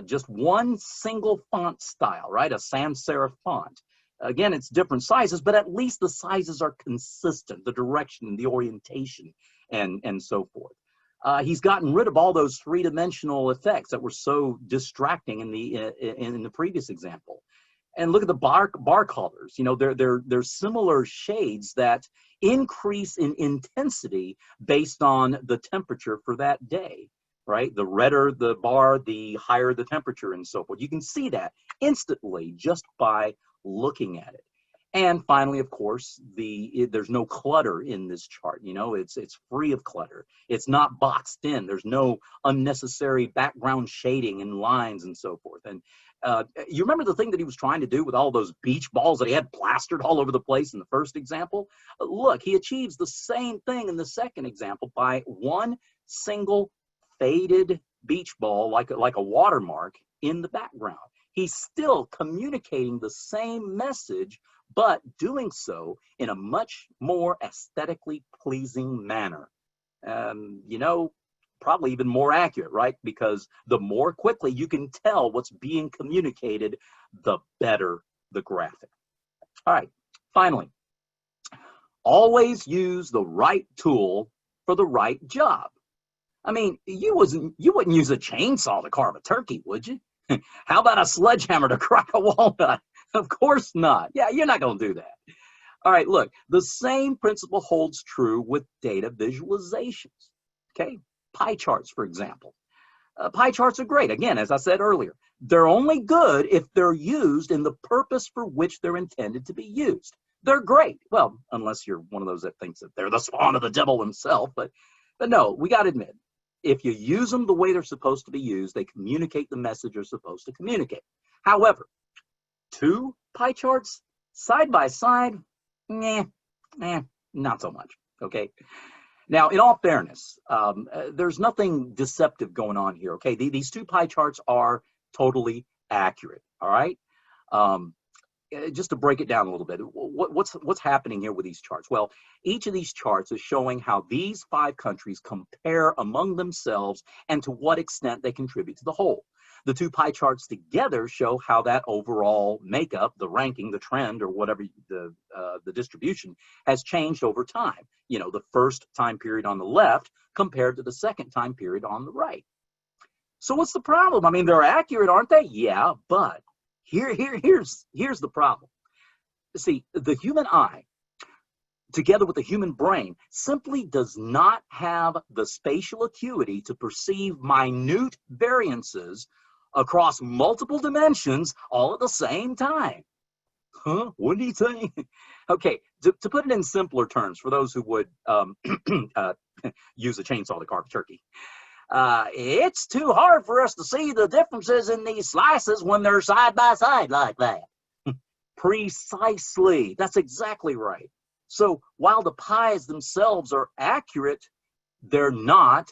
just one single font style, right? A sans serif font. Again, it's different sizes, but at least the sizes are consistent, the direction, the orientation, and so forth. He's gotten rid of all those three-dimensional effects that were so distracting in the previous example. And look at the bar colors. You know, they're similar shades that increase in intensity based on the temperature for that day, right? The redder the bar, the higher the temperature and so forth. You can see that instantly just by looking at it. And finally, of course, there's no clutter in this chart. You know, it's free of clutter. It's not boxed in. There's no unnecessary background shading and lines and so forth. And you remember the thing that he was trying to do with all those beach balls that he had plastered all over the place in the first example? Look, he achieves the same thing in the second example by one single faded beach ball, like a watermark in the background. He's still communicating the same message, but doing so in a much more aesthetically pleasing manner. You know, probably even more accurate, right? Because the more quickly you can tell what's being communicated, the better the graphic. All right, finally, always use the right tool for the right job. I mean, you wouldn't use a chainsaw to carve a turkey, would you? How about a sledgehammer to crack a walnut? Of course not. Yeah, you're not going to do that. All right, look, the same principle holds true with data visualizations. Okay, pie charts, for example. Pie charts are great. Again, as I said earlier, they're only good if they're used in the purpose for which they're intended to be used. They're great. Well, unless you're one of those that thinks that they're the spawn of the devil himself. But no, we got to admit, if you use them the way they're supposed to be used, they communicate the message they're supposed to communicate. However, two pie charts side by side, not so much, okay? Now, in all fairness, there's nothing deceptive going on here, okay? These two pie charts are totally accurate, all right? Just to break it down a little bit, what's happening here with these charts? Well, each of these charts is showing how these 5 countries compare among themselves and to what extent they contribute to the whole. The two pie charts together show how that overall makeup, the ranking, the trend, or whatever the distribution has changed over time. You know, the first time period on the left compared to the second time period on the right. So what's the problem? I mean, they're accurate, aren't they? Yeah, but here's the problem. See, the human eye, together with the human brain, simply does not have the spatial acuity to perceive minute variances across multiple dimensions all at the same time. Huh? What did he say? Okay, to put it in simpler terms for those who would use a chainsaw to carve a turkey, it's too hard for us to see the differences in these slices when they're side by side like that. Precisely. That's exactly right. So while the pies themselves are accurate, they're not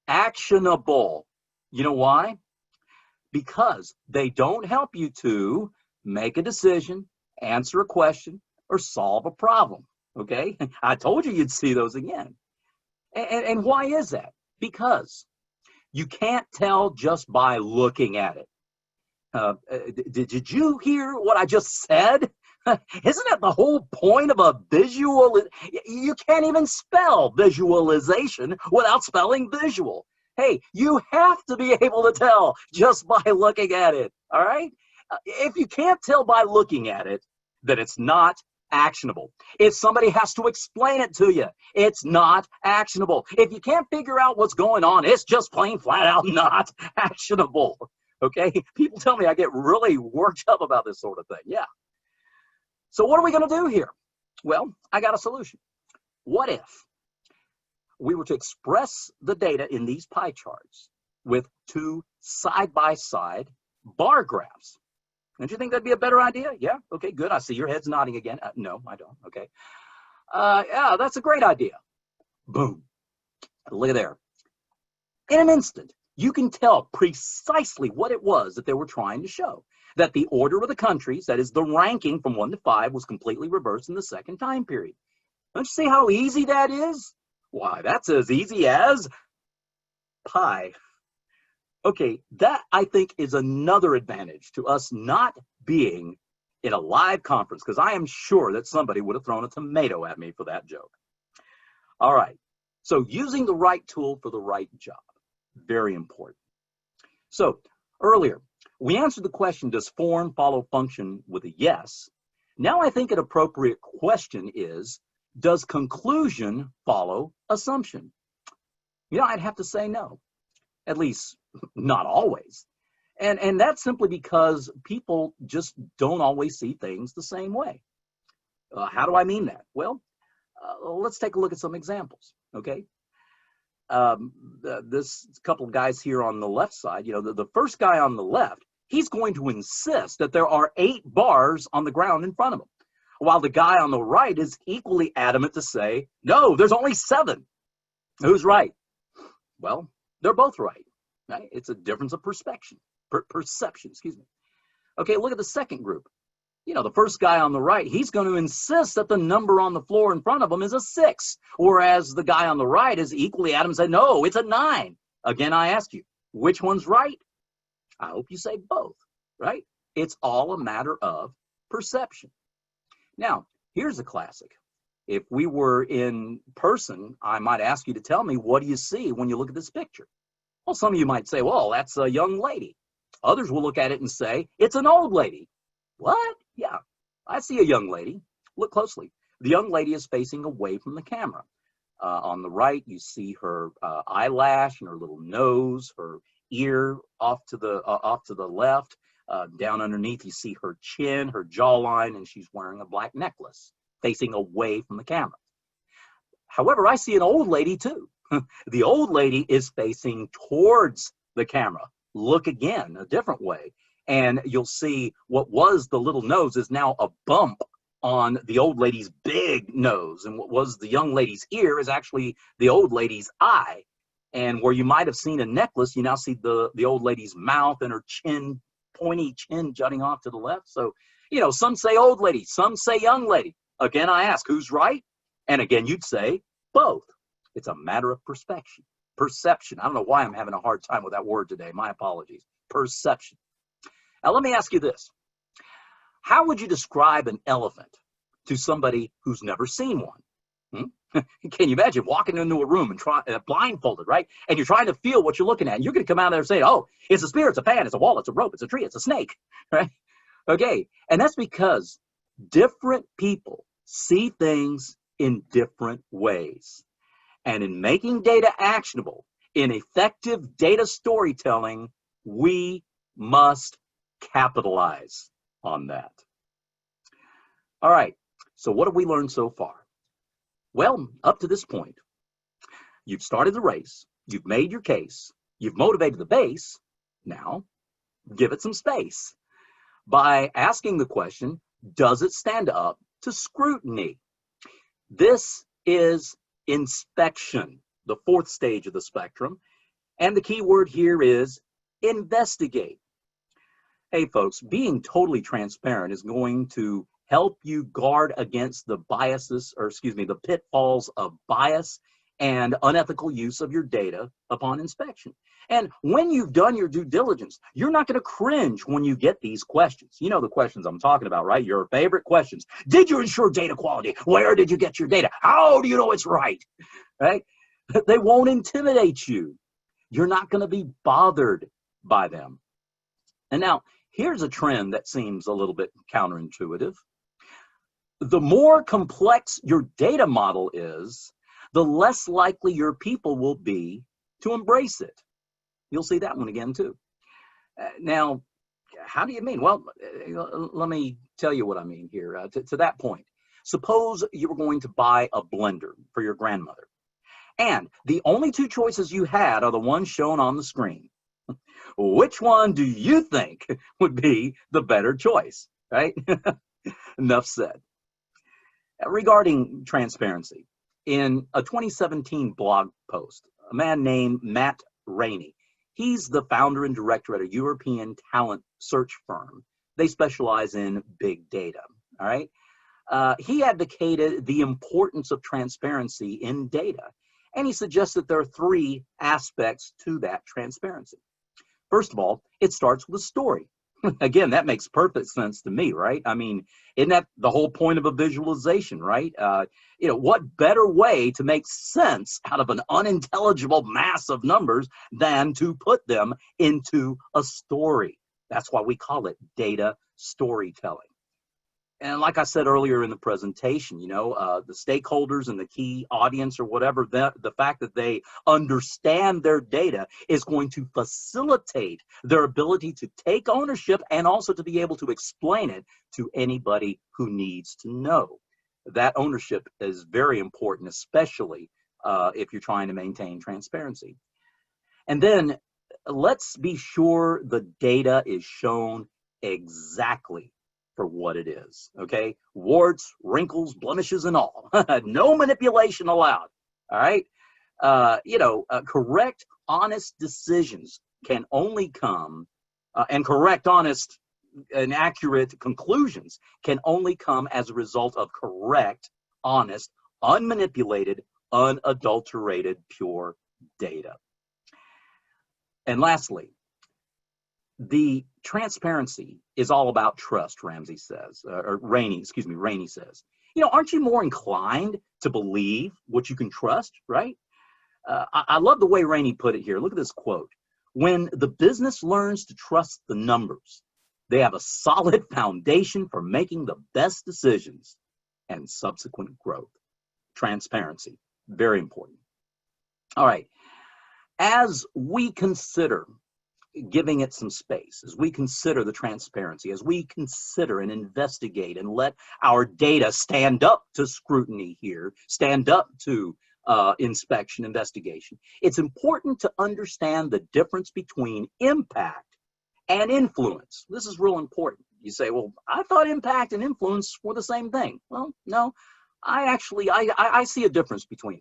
actionable. You know why? Because they don't help you to make a decision, answer a question, or solve a problem. Okay? I told you you'd see those again. And why is that? Because you can't tell just by looking at it. Did you hear what I just said? Isn't that the whole point of a visual? You can't even spell visualization without spelling visual. Hey, you have to be able to tell just by looking at it, all right? If you can't tell by looking at it, then it's not actionable. If somebody has to explain it to you, it's not actionable. If you can't figure out what's going on, it's just plain flat out not actionable, okay? People tell me I get really worked up about this sort of thing, yeah. So what are we going to do here? Well, I got a solution. What if we were to express the data in these pie charts with two side-by-side bar graphs? Don't you think that'd be a better idea? Yeah, okay, good. I see your head's nodding again. No, I don't, okay. Yeah, that's a great idea. Boom, look at there. In an instant, you can tell precisely what it was that they were trying to show. That the order of the countries, that is the ranking from 1 to 5, was completely reversed in the second time period. Don't you see how easy that is? Why, that's as easy as pie. Okay, that I think is another advantage to us not being in a live conference, because I am sure that somebody would have thrown a tomato at me for that joke. All right, So using the right tool for the right job, very important. So earlier, we answered the question, does form follow function, with a yes. Now I think an appropriate question is, does conclusion follow assumption? You know, I'd have to say no, at least not always. And that's simply because people just don't always see things the same way. How do I mean that? Well, let's take a look at some examples, okay? This couple of guys here on the left side, you know, the first guy on the left, he's going to insist that there are 8 bars on the ground in front of him, while the guy on the right is equally adamant to say, no, there's only 7. Who's right? Well, they're both right. Right? It's a difference of perception, excuse me. Okay, look at the second group. You know, the first guy on the right, he's going to insist that the number on the floor in front of him is a 6, whereas the guy on the right is equally adamant and say, no, it's a 9. Again, I ask you, which one's right? I hope you say both, right? It's all a matter of perception. Now, here's a classic. If we were in person, I might ask you to tell me, what do you see when you look at this picture? Well, some of you might say, well, that's a young lady. Others will look at it and say, it's an old lady. What? Yeah, I see a young lady. Look closely. The young lady is facing away from the camera. On the right, you see her eyelash and her little nose, her ear off to the left. Down underneath, you see her chin, her jawline, and she's wearing a black necklace, facing away from the camera. However, I see an old lady too. The old lady is facing towards the camera. Look again, a different way. And you'll see what was the little nose is now a bump on the old lady's big nose. And what was the young lady's ear is actually the old lady's eye. And where you might have seen a necklace, you now see the old lady's mouth and her chin, pointy chin jutting off to the left. So, you know, some say old lady, some say young lady. Again, I ask, who's right? And again, you'd say both. It's a matter of perception. Perception. I don't know why I'm having a hard time with that word today. My apologies. Perception. Now, let me ask you this. How would you describe an elephant to somebody who's never seen one? Can you imagine walking into a room and blindfolded, right? And you're trying to feel what you're looking at. And you're going to come out of there and say, oh, it's a spear, it's a fan, it's a wall, it's a rope, it's a tree, it's a snake, right? Okay. And that's because different people see things in different ways. And in making data actionable, in effective data storytelling, we must capitalize on that. All right, so what have we learned so far? Well, up to this point, you've started the race, you've made your case, you've motivated the base. Now, give it some space by asking the question, does it stand up to scrutiny? This is inspection, the 4th stage of the spectrum. And the key word here is investigate. Hey folks, being totally transparent is going to help you guard against the the pitfalls of bias and unethical use of your data upon inspection. And when you've done your due diligence, you're not going to cringe when you get these questions. You know the questions I'm talking about, right? Your favorite questions. Did you ensure data quality? Where did you get your data? How do you know it's right? Right? They won't intimidate you. You're not going to be bothered by them. And now, here's a trend that seems a little bit counterintuitive. The more complex your data model is, the less likely your people will be to embrace it. You'll see that one again too. Now, how do you mean? Well, let me tell you what I mean here. To that point, suppose you were going to buy a blender for your grandmother, and the only 2 choices you had are the ones shown on the screen. Which one do you think would be the better choice, right? Enough said. Regarding transparency, in a 2017 blog post, a man named Matt Rainey, he's the founder and director at a European talent search firm. They specialize in big data, all right? He advocated the importance of transparency in data, and he suggests that there are 3 aspects to that transparency. First of all, it starts with a story. Again, that makes perfect sense to me, right? I mean, isn't that the whole point of a visualization, right? What better way to make sense out of an unintelligible mass of numbers than to put them into a story? That's why we call it data storytelling. And like I said earlier in the presentation, the stakeholders and the key audience or whatever, the fact that they understand their data is going to facilitate their ability to take ownership and also to be able to explain it to anybody who needs to know. That ownership is very important, especially if you're trying to maintain transparency. And then let's be sure the data is shown exactly for what it is, okay? Warts, wrinkles, blemishes, and all. No manipulation allowed, all right? Correct, honest decisions can only come, and correct, honest, and accurate conclusions can only come as a result of correct, honest, unmanipulated, unadulterated, pure data. And lastly, the transparency is all about trust, Rainey says. Aren't you more inclined to believe what you can trust, right? I love the way Rainey put it here. Look at this quote. When the business learns to trust the numbers, they have a solid foundation for making the best decisions and subsequent growth. Transparency, very important. All right, as we consider giving it some space, as we consider the transparency, as we consider and investigate and let our data stand up to scrutiny here, stand up to inspection, investigation, it's important to understand the difference between impact and influence. This is real important. You say, well, I thought impact and influence were the same thing. Well, no, I see a difference between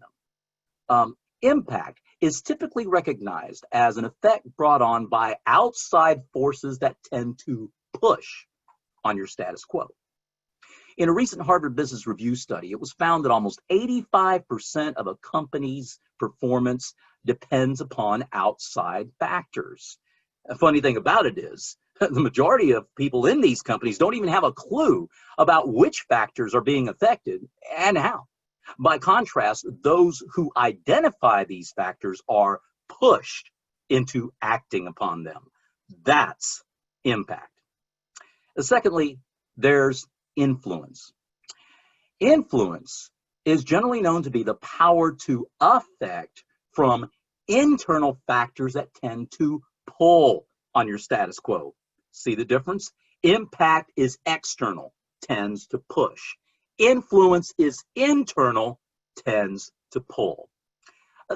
them. Impact is typically recognized as an effect brought on by outside forces that tend to push on your status quo. In a recent Harvard Business Review study, it was found that almost 85% of a company's performance depends upon outside factors. A funny thing about it is, the majority of people in these companies don't even have a clue about which factors are being affected and how. By contrast, those who identify these factors are pushed into acting upon them. That's impact. Secondly, there's influence. Influence is generally known to be the power to affect from internal factors that tend to pull on your status quo. See the difference? Impact is external, tends to push. Influence is internal, tends to pull.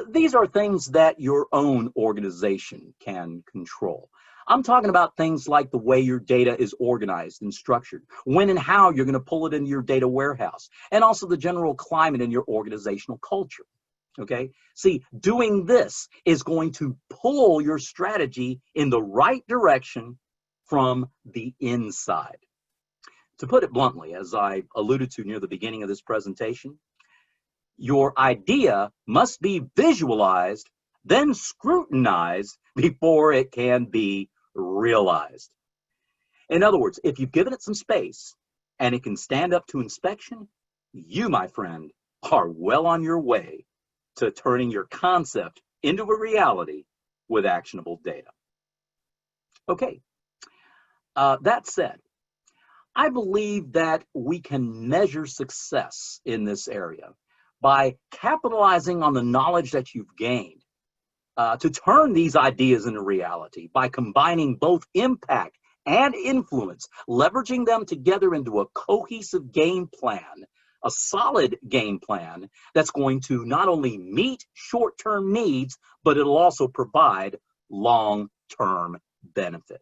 These are things that your own organization can control. I'm talking about things like the way your data is organized and structured, when and how you're going to pull it into your data warehouse, and also the general climate in your organizational culture. Okay? See, doing this is going to pull your strategy in the right direction from the inside. To put it bluntly, as I alluded to near the beginning of this presentation, your idea must be visualized, then scrutinized before it can be realized. In other words, if you've given it some space and it can stand up to inspection, you, my friend, are well on your way to turning your concept into a reality with actionable data. Okay, that said, I believe that we can measure success in this area by capitalizing on the knowledge that you've gained to turn these ideas into reality by combining both impact and influence, leveraging them together into a cohesive game plan, a solid game plan that's going to not only meet short-term needs, but it'll also provide long-term benefit.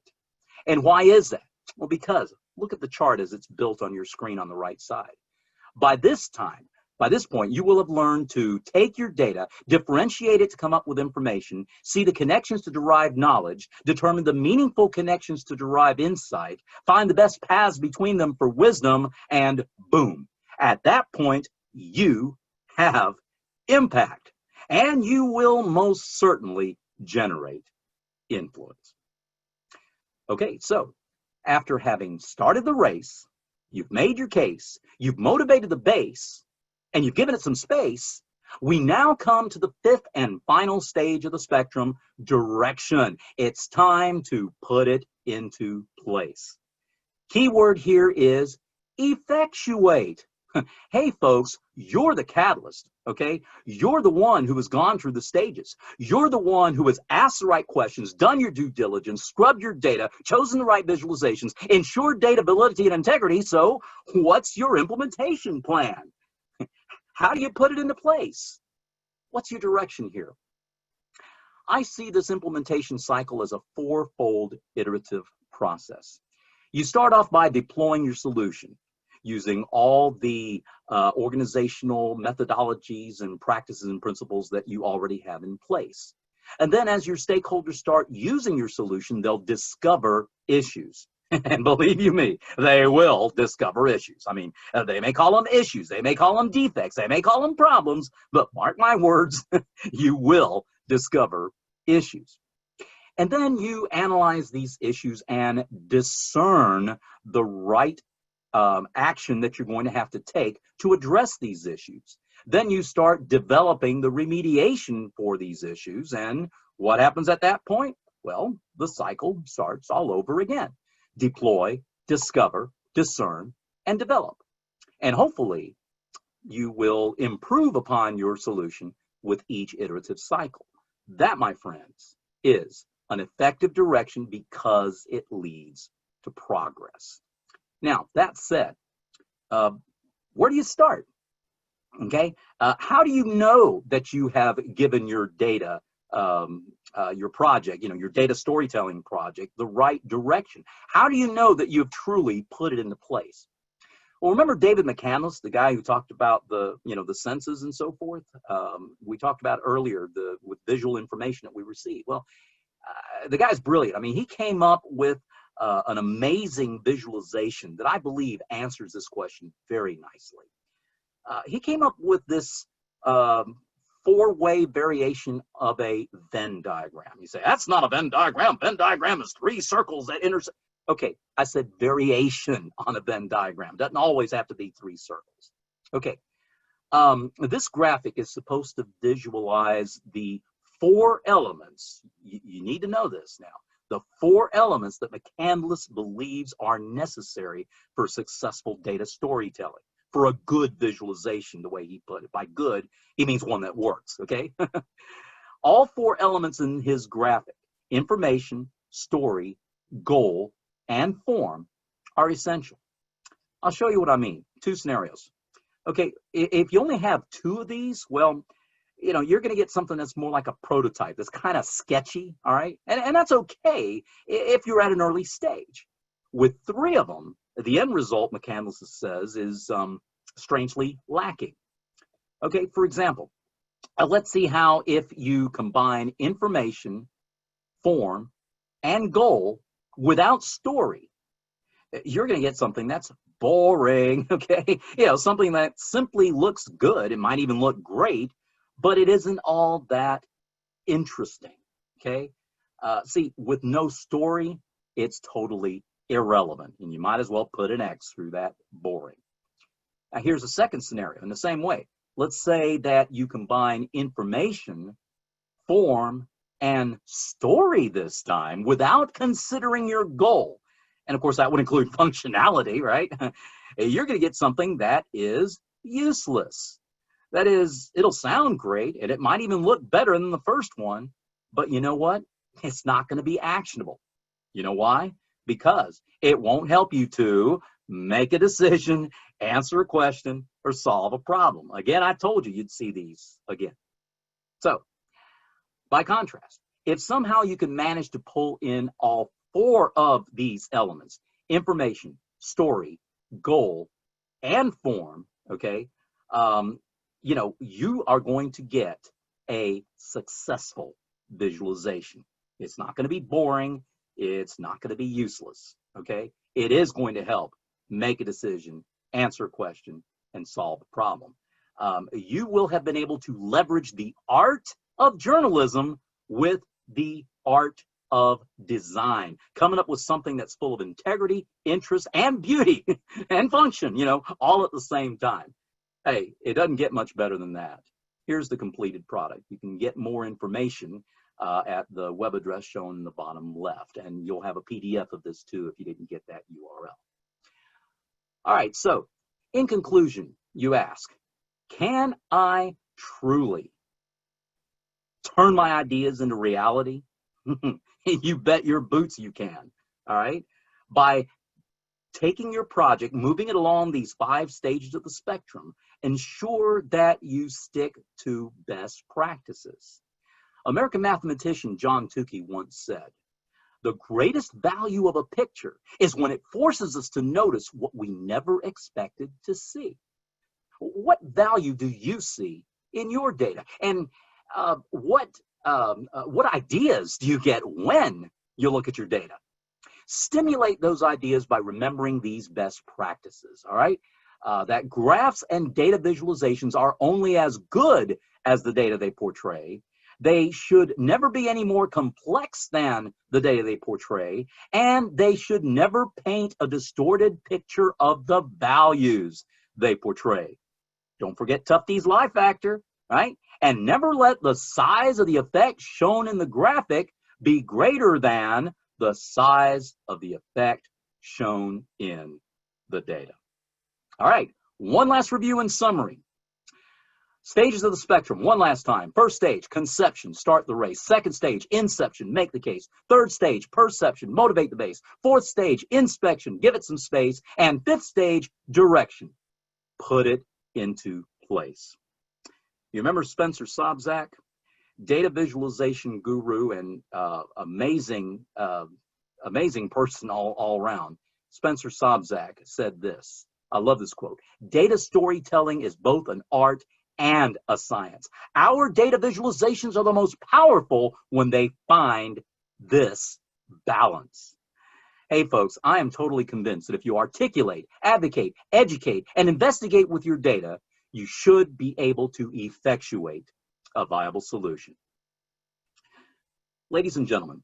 And why is that? Well, because look at the chart as it's built on your screen on the right side. By this point, you will have learned to take your data, differentiate it to come up with information, see the connections to derive knowledge, determine the meaningful connections to derive insight, find the best paths between them for wisdom, and boom. At that point, you have impact, and you will most certainly generate influence. Okay, so After having started the race, you've made your case, you've motivated the base, and you've given it some space, we now come to the fifth and final stage of the spectrum, direction. It's time to put it into place. Key word here is effectuate. Hey, folks, you're the catalyst, okay? You're the one who has gone through the stages. You're the one who has asked the right questions, done your due diligence, scrubbed your data, chosen the right visualizations, ensured data validity and integrity. So what's your implementation plan? How do you put it into place? What's your direction here? I see this implementation cycle as a fourfold iterative process. You start off by deploying your solution using all the organizational methodologies and practices and principles that you already have in place. And then as your stakeholders start using your solution, they'll discover issues. And believe you me, they will discover issues. I mean, they may call them issues, they may call them defects, they may call them problems, but mark my words, you will discover issues. And then you analyze these issues and discern the right action that you're going to have to take to address these issues. Then you start developing the remediation for these issues. And what happens at that point? Well, the cycle starts all over again. Deploy, discover, discern, and develop. And hopefully, you will improve upon your solution with each iterative cycle. That, my friends, is an effective direction because it leads to progress. Now, that said, where do you start? Okay, how do you know that you have given your data, your project, your data storytelling project, the right direction? How do you know that you've truly put it into place? Well, remember David McCandless, the guy who talked about the senses and so forth? We talked about earlier with visual information that we receive. Well, the guy's brilliant. I mean, he came up with an amazing visualization that I believe answers this question very nicely. He came up with this four-way variation of a Venn diagram. You say, that's not a Venn diagram. Venn diagram is three circles that intersect. Okay, I said variation on a Venn diagram. Doesn't always have to be three circles. Okay, this graphic is supposed to visualize the four elements. You need to know this now. The four elements that McCandless believes are necessary for successful data storytelling, for a good visualization, the way he put it. By good, he means one that works, okay? All four elements in his graphic, information, story, goal, and form, are essential. I'll show you what I mean. Two scenarios. Okay, if you only have two of these, well, you're going to get something that's more like a prototype, that's kind of sketchy, all right? And that's okay if you're at an early stage. With three of them, the end result, McCandless says, is strangely lacking. Okay, for example, let's see how if you combine information, form, and goal without story, you're going to get something that's boring, okay? Something that simply looks good. It might even look great, but it isn't all that interesting, okay? See, with no story, it's totally irrelevant, and you might as well put an X through that boring. Now, here's a second scenario in the same way. Let's say that you combine information, form, and story this time without considering your goal. And of course, that would include functionality, right? You're going to get something that is useless. That is, it'll sound great, and it might even look better than the first one, but you know what? It's not going to be actionable. You know why? Because it won't help you to make a decision, answer a question, or solve a problem. Again, I told you you'd see these again. So, by contrast, if somehow you can manage to pull in all four of these elements, information, story, goal, and form, okay, you are going to get a successful visualization. It's not going to be boring. It's not going to be useless, okay? It is going to help make a decision, answer a question, and solve a problem. You will have been able to leverage the art of journalism with the art of design, coming up with something that's full of integrity, interest, and beauty and function, you know, all at the same time. Hey, it doesn't get much better than that. Here's the completed product. You can get more information at the web address shown in the bottom left, and you'll have a PDF of this too if you didn't get that URL. All right, so in conclusion, you ask, can I truly turn my ideas into reality? You bet your boots you can, all right? By taking your project, moving it along these 5 stages of the spectrum, ensure that you stick to best practices. American mathematician John Tukey once said, the greatest value of a picture is when it forces us to notice what we never expected to see. What value do you see in your data? And what ideas do you get when you look at your data? Stimulate those ideas by remembering these best practices, all right? That graphs and data visualizations are only as good as the data they portray. They should never be any more complex than the data they portray, and they should never paint a distorted picture of the values they portray. Don't forget Tufte's lie factor, right? And never let the size of the effect shown in the graphic be greater than the size of the effect shown in the data. All right, one last review and summary. Stages of the spectrum, one last time. First stage, conception, start the race. Second stage, inception, make the case. Third stage, perception, motivate the base. Fourth stage, inspection, give it some space. And fifth stage, direction, put it into place. You remember Spencer Sobczak, data visualization guru and amazing person all around. Spencer Sobczak said this. I love this quote. Data storytelling is both an art and a science. Our data visualizations are the most powerful when they find this balance. Hey folks, I am totally convinced that if you articulate, advocate, educate, and investigate with your data, you should be able to effectuate a viable solution. Ladies and gentlemen,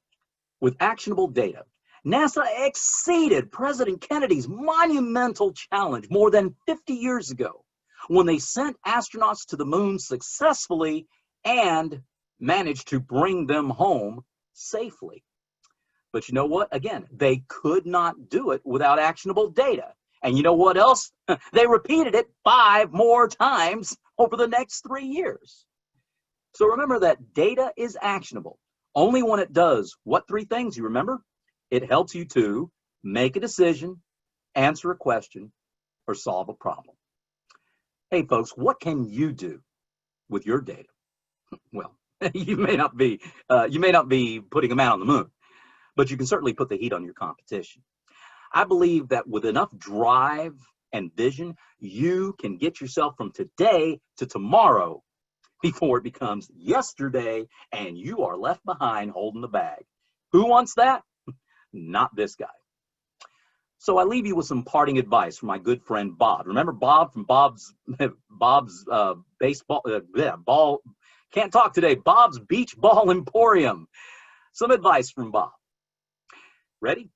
with actionable data, NASA exceeded President Kennedy's monumental challenge more than 50 years ago when they sent astronauts to the moon successfully and managed to bring them home safely. But you know what? Again, they could not do it without actionable data. And you know what else? They repeated it 5 more times over the next 3 years. So remember that data is actionable only when it does what 3 things, you remember? It helps you to make a decision, answer a question, or solve a problem. Hey folks, what can you do with your data? Well, you may not be putting a man on the moon, but you can certainly put the heat on your competition. I believe that with enough drive and vision, you can get yourself from today to tomorrow before it becomes yesterday and you are left behind holding the bag. Who wants that? Not this guy. So I leave you with some parting advice from my good friend Bob. Remember Bob from Bob's baseball, can't talk today, Bob's Beach Ball Emporium. Some advice from Bob. Ready?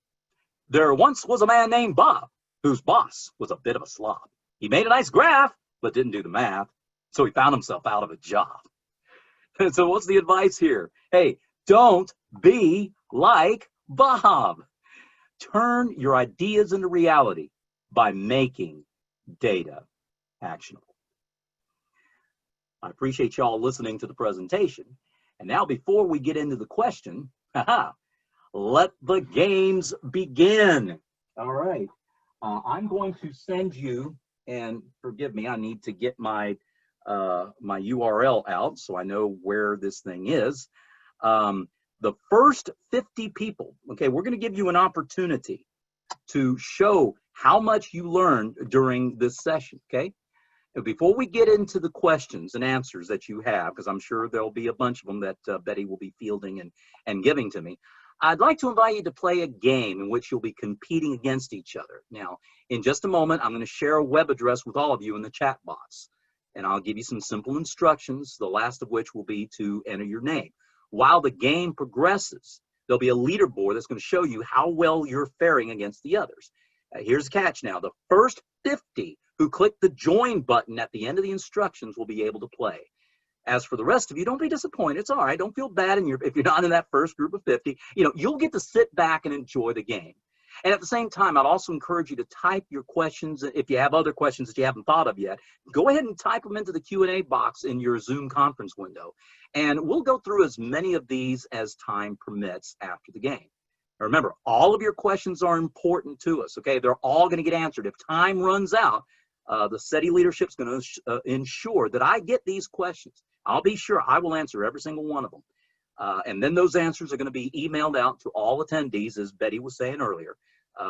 There once was a man named Bob, whose boss was a bit of a slob. He made a nice graph, but didn't do the math, so he found himself out of a job. So what's the advice here? Hey, don't be like Bob. Turn your ideas into reality by making data actionable. I appreciate y'all listening to the presentation. And now before we get into the question, let the games begin. All right. I'm going to send you, and forgive me, I need to get my URL out so I know where this thing is. The first 50 people, okay, we're going to give you an opportunity to show how much you learned during this session, okay? And before we get into the questions and answers that you have, because I'm sure there'll be a bunch of them that Betty will be fielding and giving to me, I'd like to invite you to play a game in which you'll be competing against each other. Now, in just a moment, I'm going to share a web address with all of you in the chat box, and I'll give you some simple instructions, the last of which will be to enter your name. While the game progresses, There'll be a leaderboard that's going to show you how well you're faring against the others. Here's the catch now. The first 50 who click the join button at the end of the instructions will be able to play. As for the rest of you, don't be disappointed. It's all right. Don't feel bad if you're not in that first group of 50. You know, you'll get to sit back and enjoy the game. And at the same time, I'd also encourage you to type your questions. If you have other questions that you haven't thought of yet, go ahead and type them into the Q&A box in your Zoom conference window. And we'll go through as many of these as time permits after the game. Now remember, all of your questions are important to us, okay? They're all going to get answered. If time runs out, the CETI leadership is going to ensure that I get these questions. I'll be sure I will answer every single one of them. And then those answers are going to be emailed out to all attendees, as Betty was saying earlier,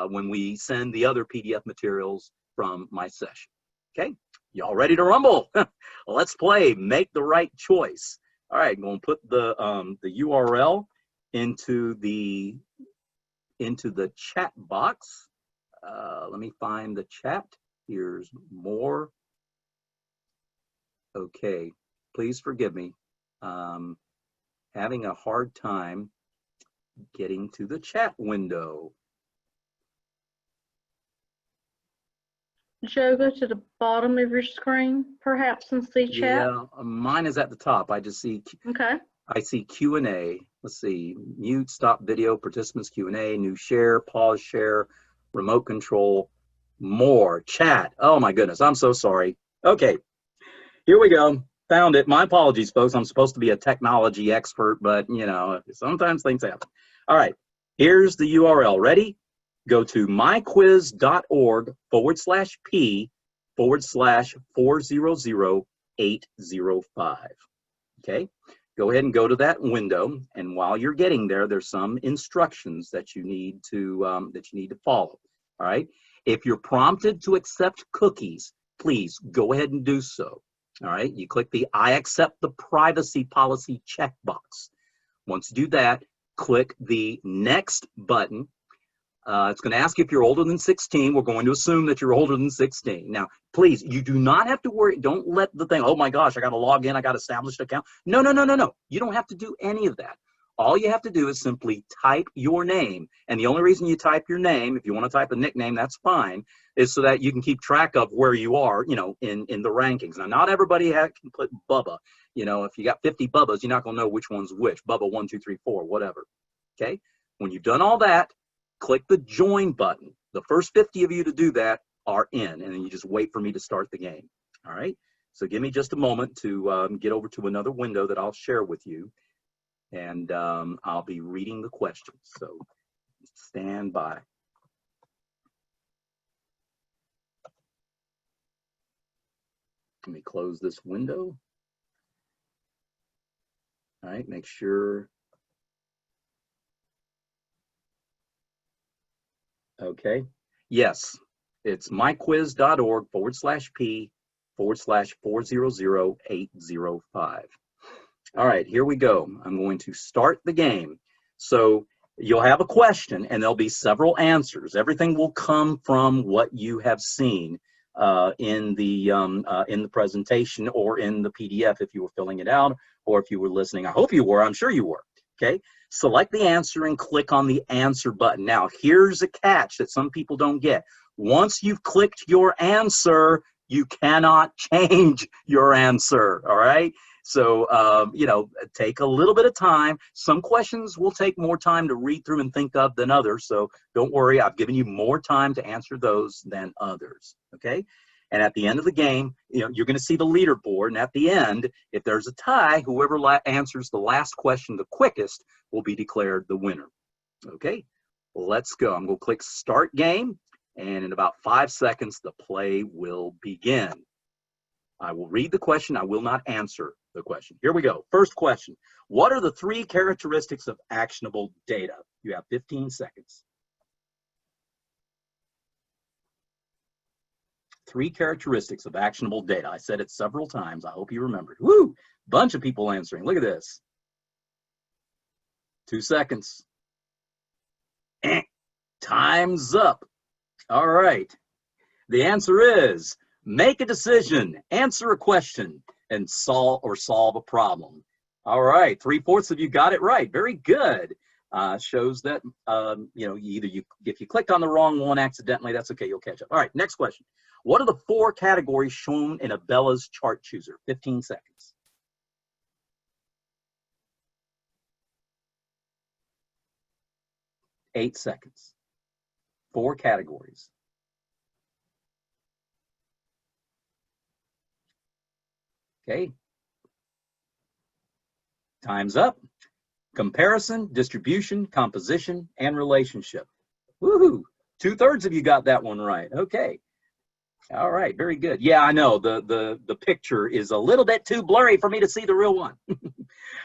when we send the other PDF materials from my session. Okay, y'all ready to rumble? Let's play. Make the right choice. All right, I'm going to put the URL into the chat box. Let me find the chat. Here's more. Okay, please forgive me. Having a hard time getting to the chat window. Joe, go to the bottom of your screen, perhaps, and see chat. Yeah, mine is at the top. I just see. Okay. I see Q&A. Let's see. Mute, stop video, participants Q&A, new share, pause share, remote control, more, chat. Oh my goodness, I'm so sorry. Okay, here we go. Found it. My apologies, folks. I'm supposed to be a technology expert, but you know, sometimes things happen. All right, here's the URL. Ready? Go to myquiz.org/p/4000805. Okay, go ahead and go to that window. And while you're getting there, there's some instructions that you need to follow. All right. If you're prompted to accept cookies, please go ahead and do so. All right, you click the I accept the privacy policy checkbox. Once you do that, click the next button. It's going to ask if you're older than 16. We're going to assume that you're older than 16. Now, please, you do not have to worry. Don't let the thing, oh my gosh, I got to log in, I got to establish an account. No, no, no, no, no. You don't have to do any of that. All you have to do is simply type your name. And the only reason you type your name, if you want to type a nickname, that's fine, is so that you can keep track of where you are, you know, in the rankings. Now, not everybody can put Bubba. You know, if you got 50 Bubbas, you're not going to know which one's which. Bubba 1, 2, 3, 4, whatever. Okay? When you've done all that, click the join button. The first 50 of you to do that are in, and then you just wait for me to start the game. All right? So give me just a moment to get over to another window that I'll share with you. And I'll be reading the questions, so stand by. Let me close this window. All right, make sure. Okay, yes, it's myquiz.org/p/4000805. All right, here we go. I'm going to start the game. So you'll have a question and there'll be several answers. Everything will come from what you have seen in the presentation or in the PDF if you were filling it out or if you were listening. I hope you were. I'm sure you were. Okay. Select the answer and click on the answer button. Now, here's a catch that some people don't get. Once you've clicked your answer, you cannot change your answer. All right. So, you know, take a little bit of time. Some questions will take more time to read through and think of than others. So don't worry, I've given you more time to answer those than others, okay? And at the end of the game, you know, you're going to see the leaderboard. And at the end, if there's a tie, whoever answers the last question the quickest will be declared the winner, okay? Let's go. I'm going to click Start Game. And in about 5 seconds, the play will begin. I will read the question. I will not answer the question. Here we go. First question. What are the 3 characteristics of actionable data? You have 15 seconds. 3 characteristics of actionable data. I said it several times. I hope you remembered. Woo! Bunch of people answering. Look at this. 2 seconds. Time's up. All right. The answer is make a decision, answer a question, and solve a problem. All right, 3/4 of you got it right. Very good. shows that, you know, if you clicked on the wrong one accidentally, that's okay, you'll catch up. All right, next question. What are the 4 categories shown in Abella's chart chooser? 15 seconds. Eight seconds. 4 categories. Okay. Time's up. Comparison, distribution, composition, and relationship. Woohoo! 2/3 of you got that one right. Okay. All right, very good. Yeah, I know the picture is a little bit too blurry for me to see the real one.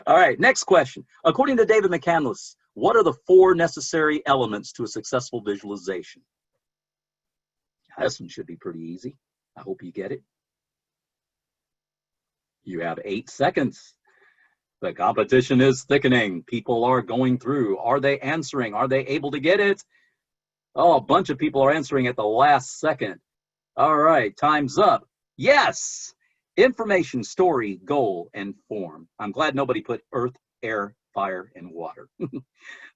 All right, next question. According to David McCandless, what are the 4 necessary elements to a successful visualization? This one should be pretty easy. I hope you get it. You have 8 seconds. The competition is thickening. People are going through. Are they answering? Are they able to get it? Oh, a bunch of people are answering at the last second. All right, time's up. Yes! Information, story, goal, and form. I'm glad nobody put earth, air, fire, and water.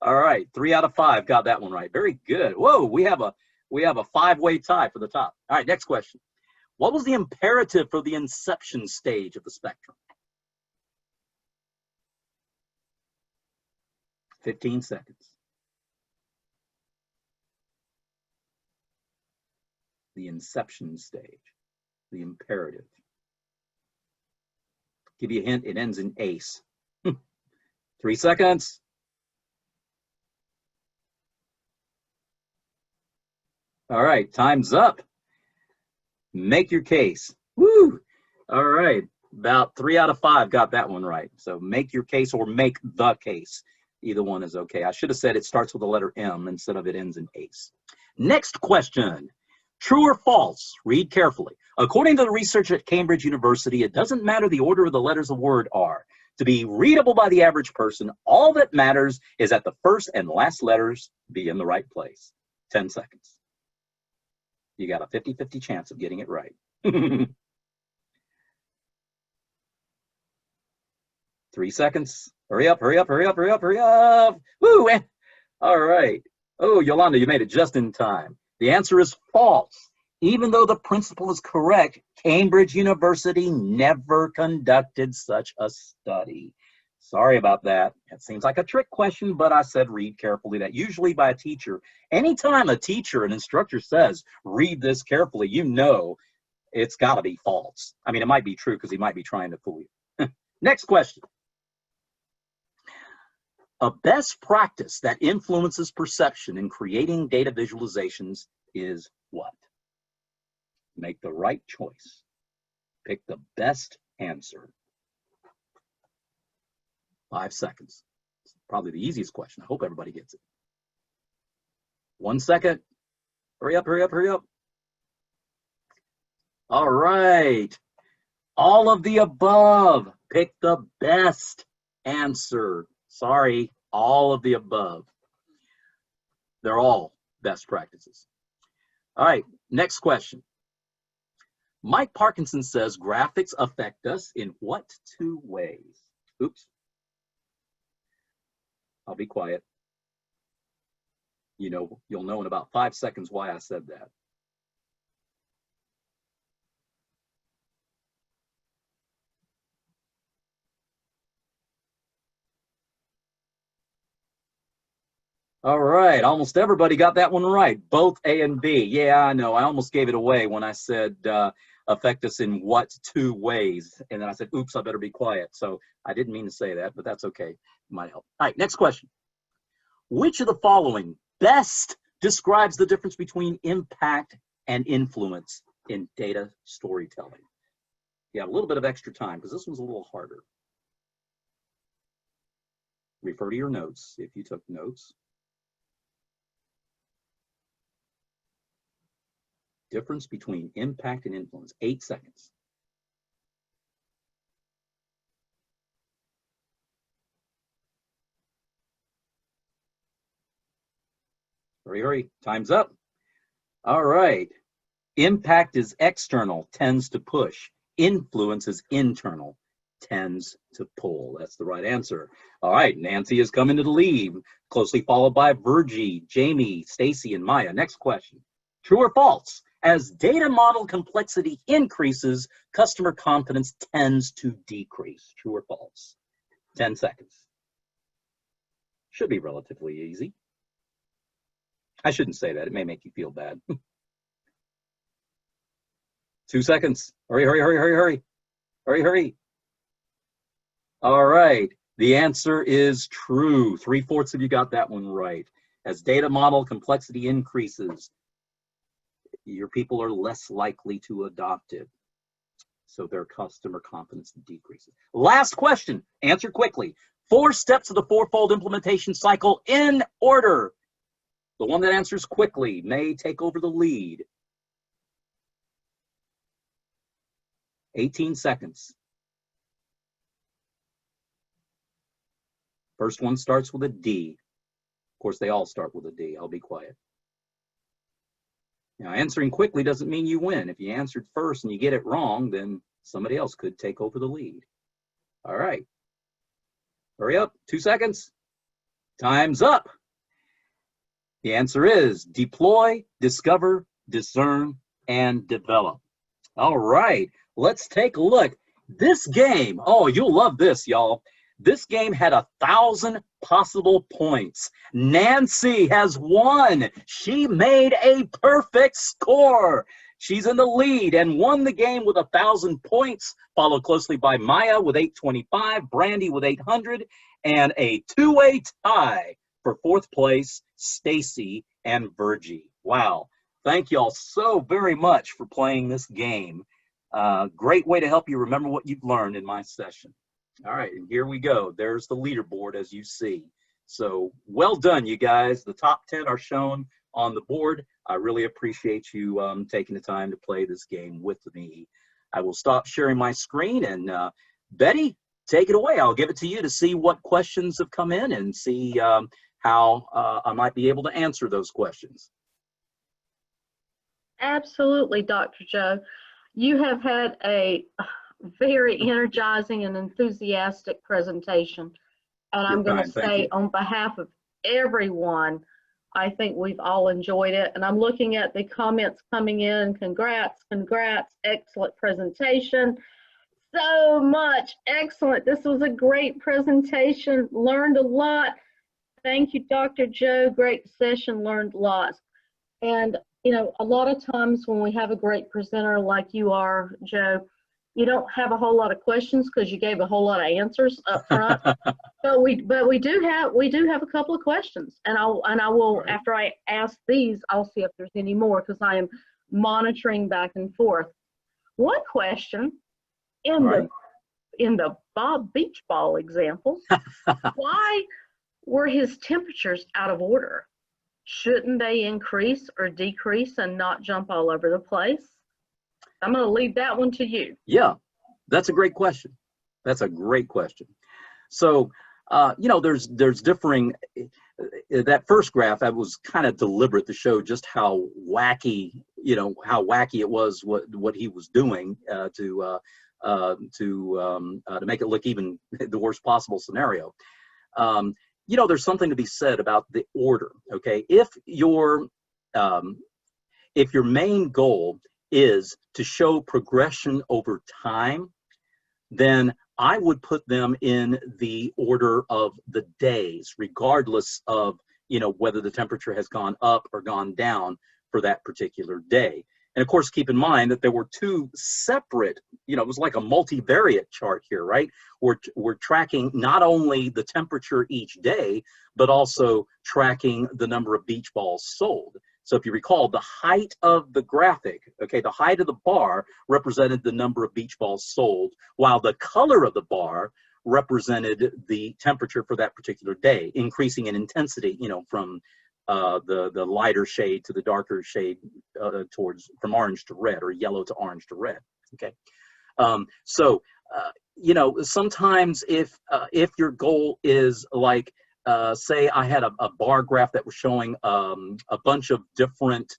All right, 3 out of 5 got that one right. Very good. Whoa, we have a 5-way tie for the top. All right, next question. What was the imperative for the inception stage of the spectrum? 15 seconds. The inception stage, the imperative. Give you a hint, it ends in ace. 3 seconds. All right, time's up. Make your case. Woo! All right, about 3 out of 5 got that one right. So make your case or make the case. Either one is okay. I should have said it starts with the letter M instead of it ends in ace. Next question. True or false? Read carefully. According to the research at Cambridge University, it doesn't matter the order of the letters of the word are. To be readable by the average person, all that matters is that the first and last letters be in the right place. 10 seconds. You got a 50-50 chance of getting it right. 3 seconds. Hurry up, hurry up, hurry up, hurry up, hurry up. Woo! All right. Oh, Yolanda, you made it just in time. The answer is false. Even though the principle is correct, Cambridge University never conducted such a study. Sorry about that. It seems like a trick question, but I said read carefully. That usually by a teacher. Anytime a teacher, an instructor says, read this carefully, you know it's got to be false. I mean, it might be true because he might be trying to fool you. Next question. A best practice that influences perception in creating data visualizations is what? Make the right choice. Pick the best answer. 5 seconds. It's probably the easiest question. I hope everybody gets it. 1 second. Hurry up, hurry up, hurry up. All right. All of the above. Pick the best answer. Sorry, all of the above. They're all best practices. All right, next question. Mike Parkinson says graphics affect us in what 2 ways? Oops. I'll be quiet. You'll know in about 5 seconds why I said that. All right, almost everybody got that one right. Both A and B. Yeah, I know. I almost gave it away when I said affect us in what 2 ways. And then I said, oops, I better be quiet. So I didn't mean to say that, but that's okay. It might help. All right, next question. Which of the following best describes the difference between impact and influence in data storytelling? You have a little bit of extra time because this one's a little harder. Refer to your notes if you took notes. Difference between impact and influence. 8 seconds. Hurry, hurry. Time's up. All right. Impact is external, tends to push. Influence is internal, tends to pull. That's the right answer. All right, Nancy is coming to the lead, closely followed by Virgie, Jamie, Stacy, and Maya. Next question. True or false? As data model complexity increases, customer confidence tends to decrease. True or false? 10 seconds. Should be relatively easy. I shouldn't say that. It may make you feel bad. 2 seconds. Hurry, hurry, hurry, hurry, hurry. Hurry, hurry. All right. The answer is true. 3/4 of you got that one right. As data model complexity increases, your people are less likely to adopt it. So their customer confidence decreases. Last question. Answer quickly. 4 steps of the fourfold implementation cycle in order. The one that answers quickly may take over the lead. 18 seconds. First one starts with a D. Of course, they all start with a D. I'll be quiet. Now, answering quickly doesn't mean you win. If you answered first and you get it wrong, then somebody else could take over the lead. All right. Hurry up. 2 seconds. Time's up. The answer is deploy, discover, discern, and develop. All right. Let's take a look. This game, oh, you'll love this, y'all. This game had 1,000 possible points. Nancy has won. She made a perfect score. She's in the lead and won the game with 1,000 points, followed closely by Maya with 825, Brandy with 800, and a two-way tie for 4th place, Stacy and Virgie. Wow. Thank y'all so very much for playing this game. Great way to help you remember what you've learned in my session. All right, and here we go. There's the leaderboard as you see. So well done, you guys. The top 10 are shown on the board. I really appreciate you taking the time to play this game with me. I will stop sharing my screen, and Betty, take it away. I'll give it to you to see what questions have come in and see how I might be able to answer those questions. Absolutely, Dr. Joe. You have had a very energizing and enthusiastic presentation. And I'm going to say on behalf of everyone, I think we've all enjoyed it. And I'm looking at the comments coming in. Congrats, congrats, excellent presentation. So much, excellent. This was a great presentation, learned a lot. Thank you, Dr. Joe, great session, learned lots. And, you know, a lot of times when we have a great presenter like you are, Joe, you don't have a whole lot of questions because you gave a whole lot of answers up front. but we do have a couple of questions, and I will right. After I ask these, I'll see if there's any more because I am monitoring back and forth. One question in right. the Bob Beach Ball example, why were his temperatures out of order? Shouldn't they increase or decrease and not jump all over the place? I'm going to leave that one to you. Yeah, that's a great question. That's a great question. So, you know, there's differing, that first graph, that was kind of deliberate to show just how wacky, you know, how wacky it was what he was doing to make it look even the worst possible scenario. You know, there's something to be said about the order, okay? If your main goal is to show progression over time, then I would put them in the order of the days, regardless of, you know, whether the temperature has gone up or gone down for that particular day. And of course, keep in mind that there were 2 separate, you know, it was like a multivariate chart here, right? We're tracking not only the temperature each day, but also tracking the number of beach balls sold. So if you recall, the height of the graphic, okay, the height of the bar represented the number of beach balls sold, while the color of the bar represented the temperature for that particular day, increasing in intensity, you know, from the lighter shade to the darker shade from orange to red, or yellow to orange to red, okay? You know, sometimes if your goal is like, say I had a bar graph that was showing a bunch of different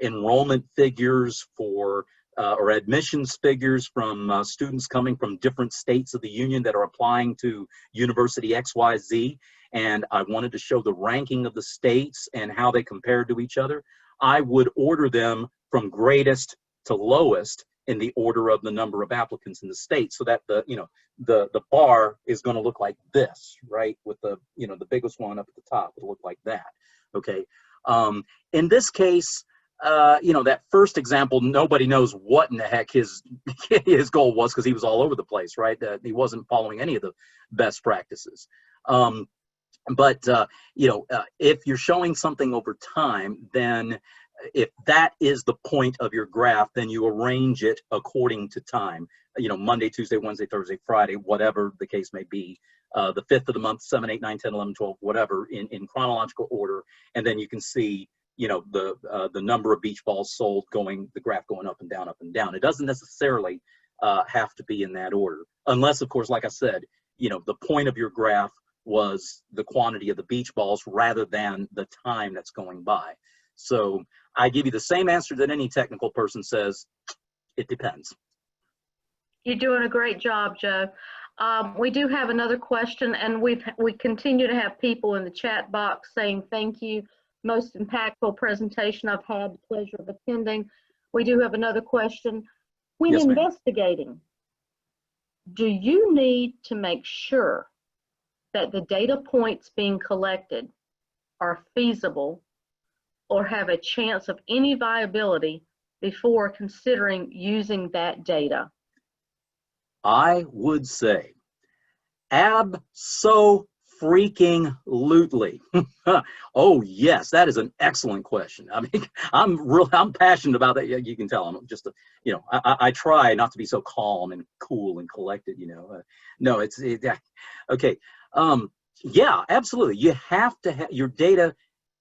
enrollment figures for or admissions figures from students coming from different states of the union that are applying to University XYZ, and I wanted to show the ranking of the states and how they compared to each other, I would order them from greatest to lowest in the order of the number of applicants in the state, so that the bar is going to look like this, right? With the the biggest one up at the top, it'll look like that. Okay. In this case, that first example, nobody knows what in the heck his goal was, because he was all over the place, right? He wasn't following any of the best practices. If you're showing something over time, then if that is the point of your graph, then you arrange it according to time. Monday, Tuesday, Wednesday, Thursday, Friday, whatever the case may be. The 5th of the month, 7, 8, 9, 10, 11, 12, whatever, in chronological order. And then you can see, the number of beach balls sold the graph going up and down, up and down. It doesn't necessarily have to be in that order, unless, of course, like I said, the point of your graph was the quantity of the beach balls rather than the time that's going by. So I give you the same answer that any technical person says, it depends. You're doing a great job, Joe. We do have another question, and we continue to have people in the chat box saying thank you. Most impactful presentation I've had the pleasure of attending. We do have another question. When Yes, ma'am. investigating, do you need to make sure that the data points being collected are feasible or have a chance of any viability before considering using that data? I would say abso-freaking-lutely. Oh yes, that is an excellent question. I mean, I'm passionate about that. You can tell I'm just I try not to be so calm and cool and collected. No, okay. Yeah, absolutely. You have to have your data.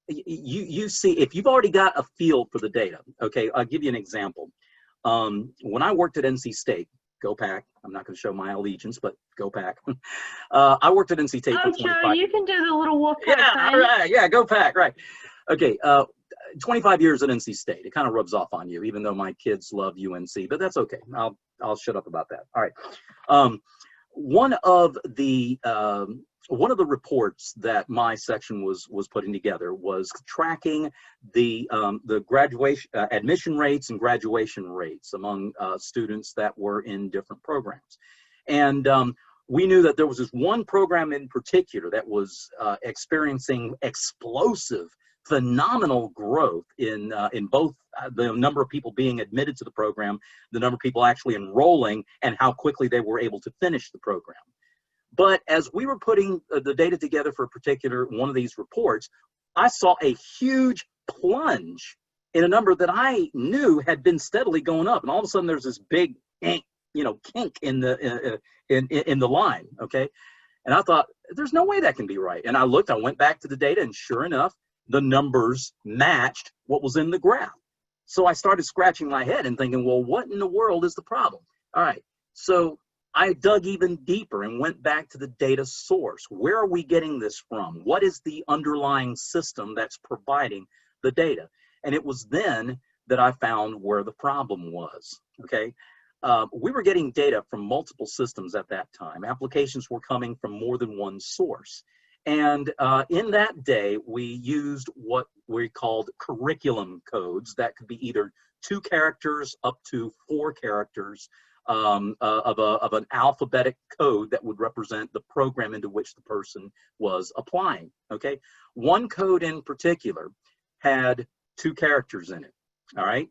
You see, if you've already got a feel for the data. Okay, I'll give you an example. When I worked at NC State, go Pack. I'm not going to show my allegiance, but go Pack. I worked at NC State for 25 Joe, you can do the little wolf pack Yeah, thing. all right. Yeah, go Pack. Right. Okay. 25 years at NC State. It kind of rubs off on you, even though my kids love UNC, but that's okay. I'll shut up about that. All right. One of the reports that my section was putting together was tracking the graduation admission rates and graduation rates among students that were in different programs, and we knew that there was this one program in particular that was experiencing explosive, phenomenal growth in both the number of people being admitted to the program, the number of people actually enrolling, and how quickly they were able to finish the program. But as we were putting the data together for a particular one of these reports, I saw a huge plunge in a number that I knew had been steadily going up, and all of a sudden there's this big, kink in the line. Okay, and I thought there's no way that can be right. And I went back to the data, and sure enough, the numbers matched what was in the graph. So I started scratching my head and thinking, well, what in the world is the problem? All right, so I dug even deeper and went back to the data source. Where are we getting this from? What is the underlying system that's providing the data? And it was then that I found where the problem was, okay? We were getting data from multiple systems at that time. Applications were coming from more than one source. And in that day, we used what we called curriculum codes that could be either 2 characters up to 4 characters of an alphabetic code that would represent the program into which the person was applying, okay? One code in particular had 2 characters in it, all right?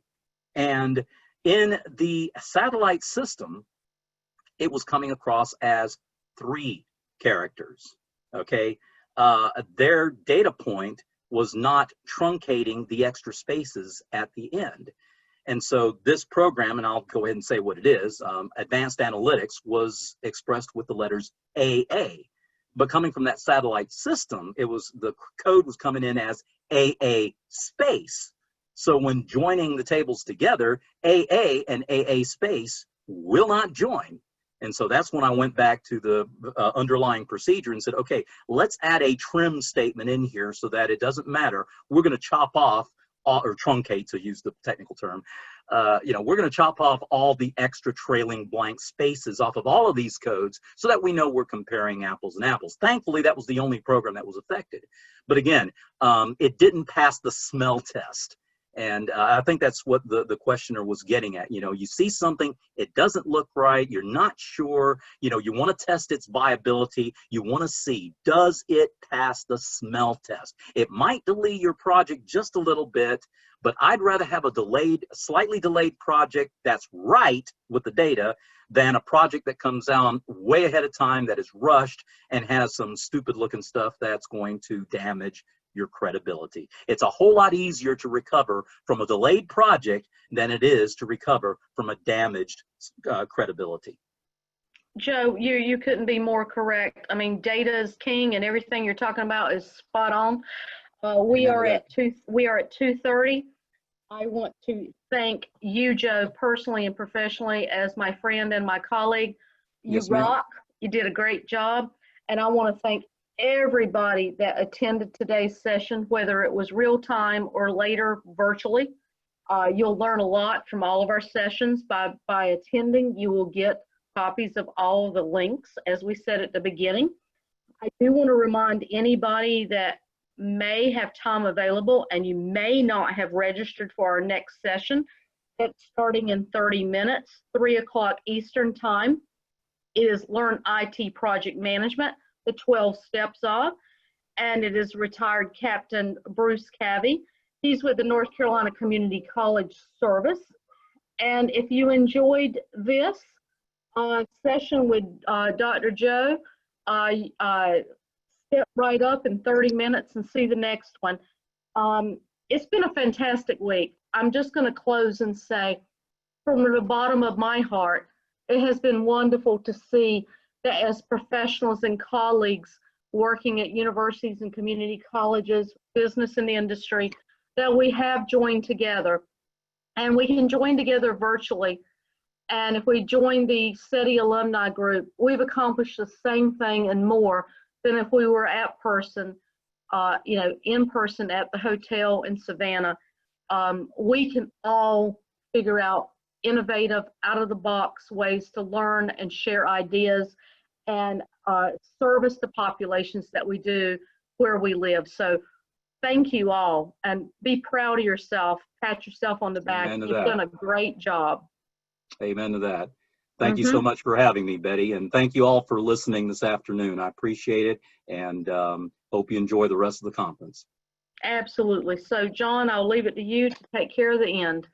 And in the satellite system, it was coming across as 3 characters, okay? Their data point was not truncating the extra spaces at the end. And so this program, and I'll go ahead and say what it is, advanced analytics, was expressed with the letters AA. But coming from that satellite system, the code was coming in as AA space. So when joining the tables together, AA and AA space will not join. And so that's when I went back to the underlying procedure and said, okay, let's add a trim statement in here so that it doesn't matter. We're going to chop off or truncate, to use the technical term, we're going to chop off all the extra trailing blank spaces off of all of these codes so that we know we're comparing apples and apples. Thankfully, that was the only program that was affected. But again, it didn't pass the smell test. And I think that's what the questioner was getting at. You see something, it doesn't look right, you're not sure, you want to test its viability, you want to see, does it pass the smell test? It might delay your project just a little bit, but I'd rather have a slightly delayed project that's right with the data than a project that comes out way ahead of time that is rushed and has some stupid looking stuff that's going to damage your credibility. It's a whole lot easier to recover from a delayed project than it is to recover from a damaged credibility. Joe, you couldn't be more correct. I mean, data is king, and everything you're talking about is spot on. We are at 2:30. I want to thank you, Joe, personally and professionally, as my friend and my colleague. You rock. You did a great job, and I want to thank everybody that attended today's session, whether it was real time or later virtually. You'll learn a lot from all of our sessions by attending. You will get copies of all of the links, as we said at the beginning. I do want to remind anybody that may have time available and you may not have registered for our next session. That's starting in 30 minutes, 3 o'clock Eastern time. It is Learn IT Project Management, the 12 steps of, and it is retired Captain Bruce Cavey. He's with the North Carolina Community College Service. And if you enjoyed this session with Dr. Joe, step right up in 30 minutes and see the next one. It's been a fantastic week. I'm just going to close and say, from the bottom of my heart, it has been wonderful to see that as professionals and colleagues working at universities and community colleges, business and industry, that we have joined together. And we can join together virtually. And if we join the CETI alumni group, we've accomplished the same thing and more than if we were at person, in person at the hotel in Savannah. We can all figure out innovative, out-of-the-box ways to learn and share ideas and service the populations that we do where we live. So thank you all, and be proud of yourself. Pat yourself on the back. You've done a great job. Amen to that. Thank you so much for having me, Betty, and thank you all for listening this afternoon. I appreciate it, and hope you enjoy the rest of the conference. Absolutely. So, John, I'll leave it to you to take care of the end.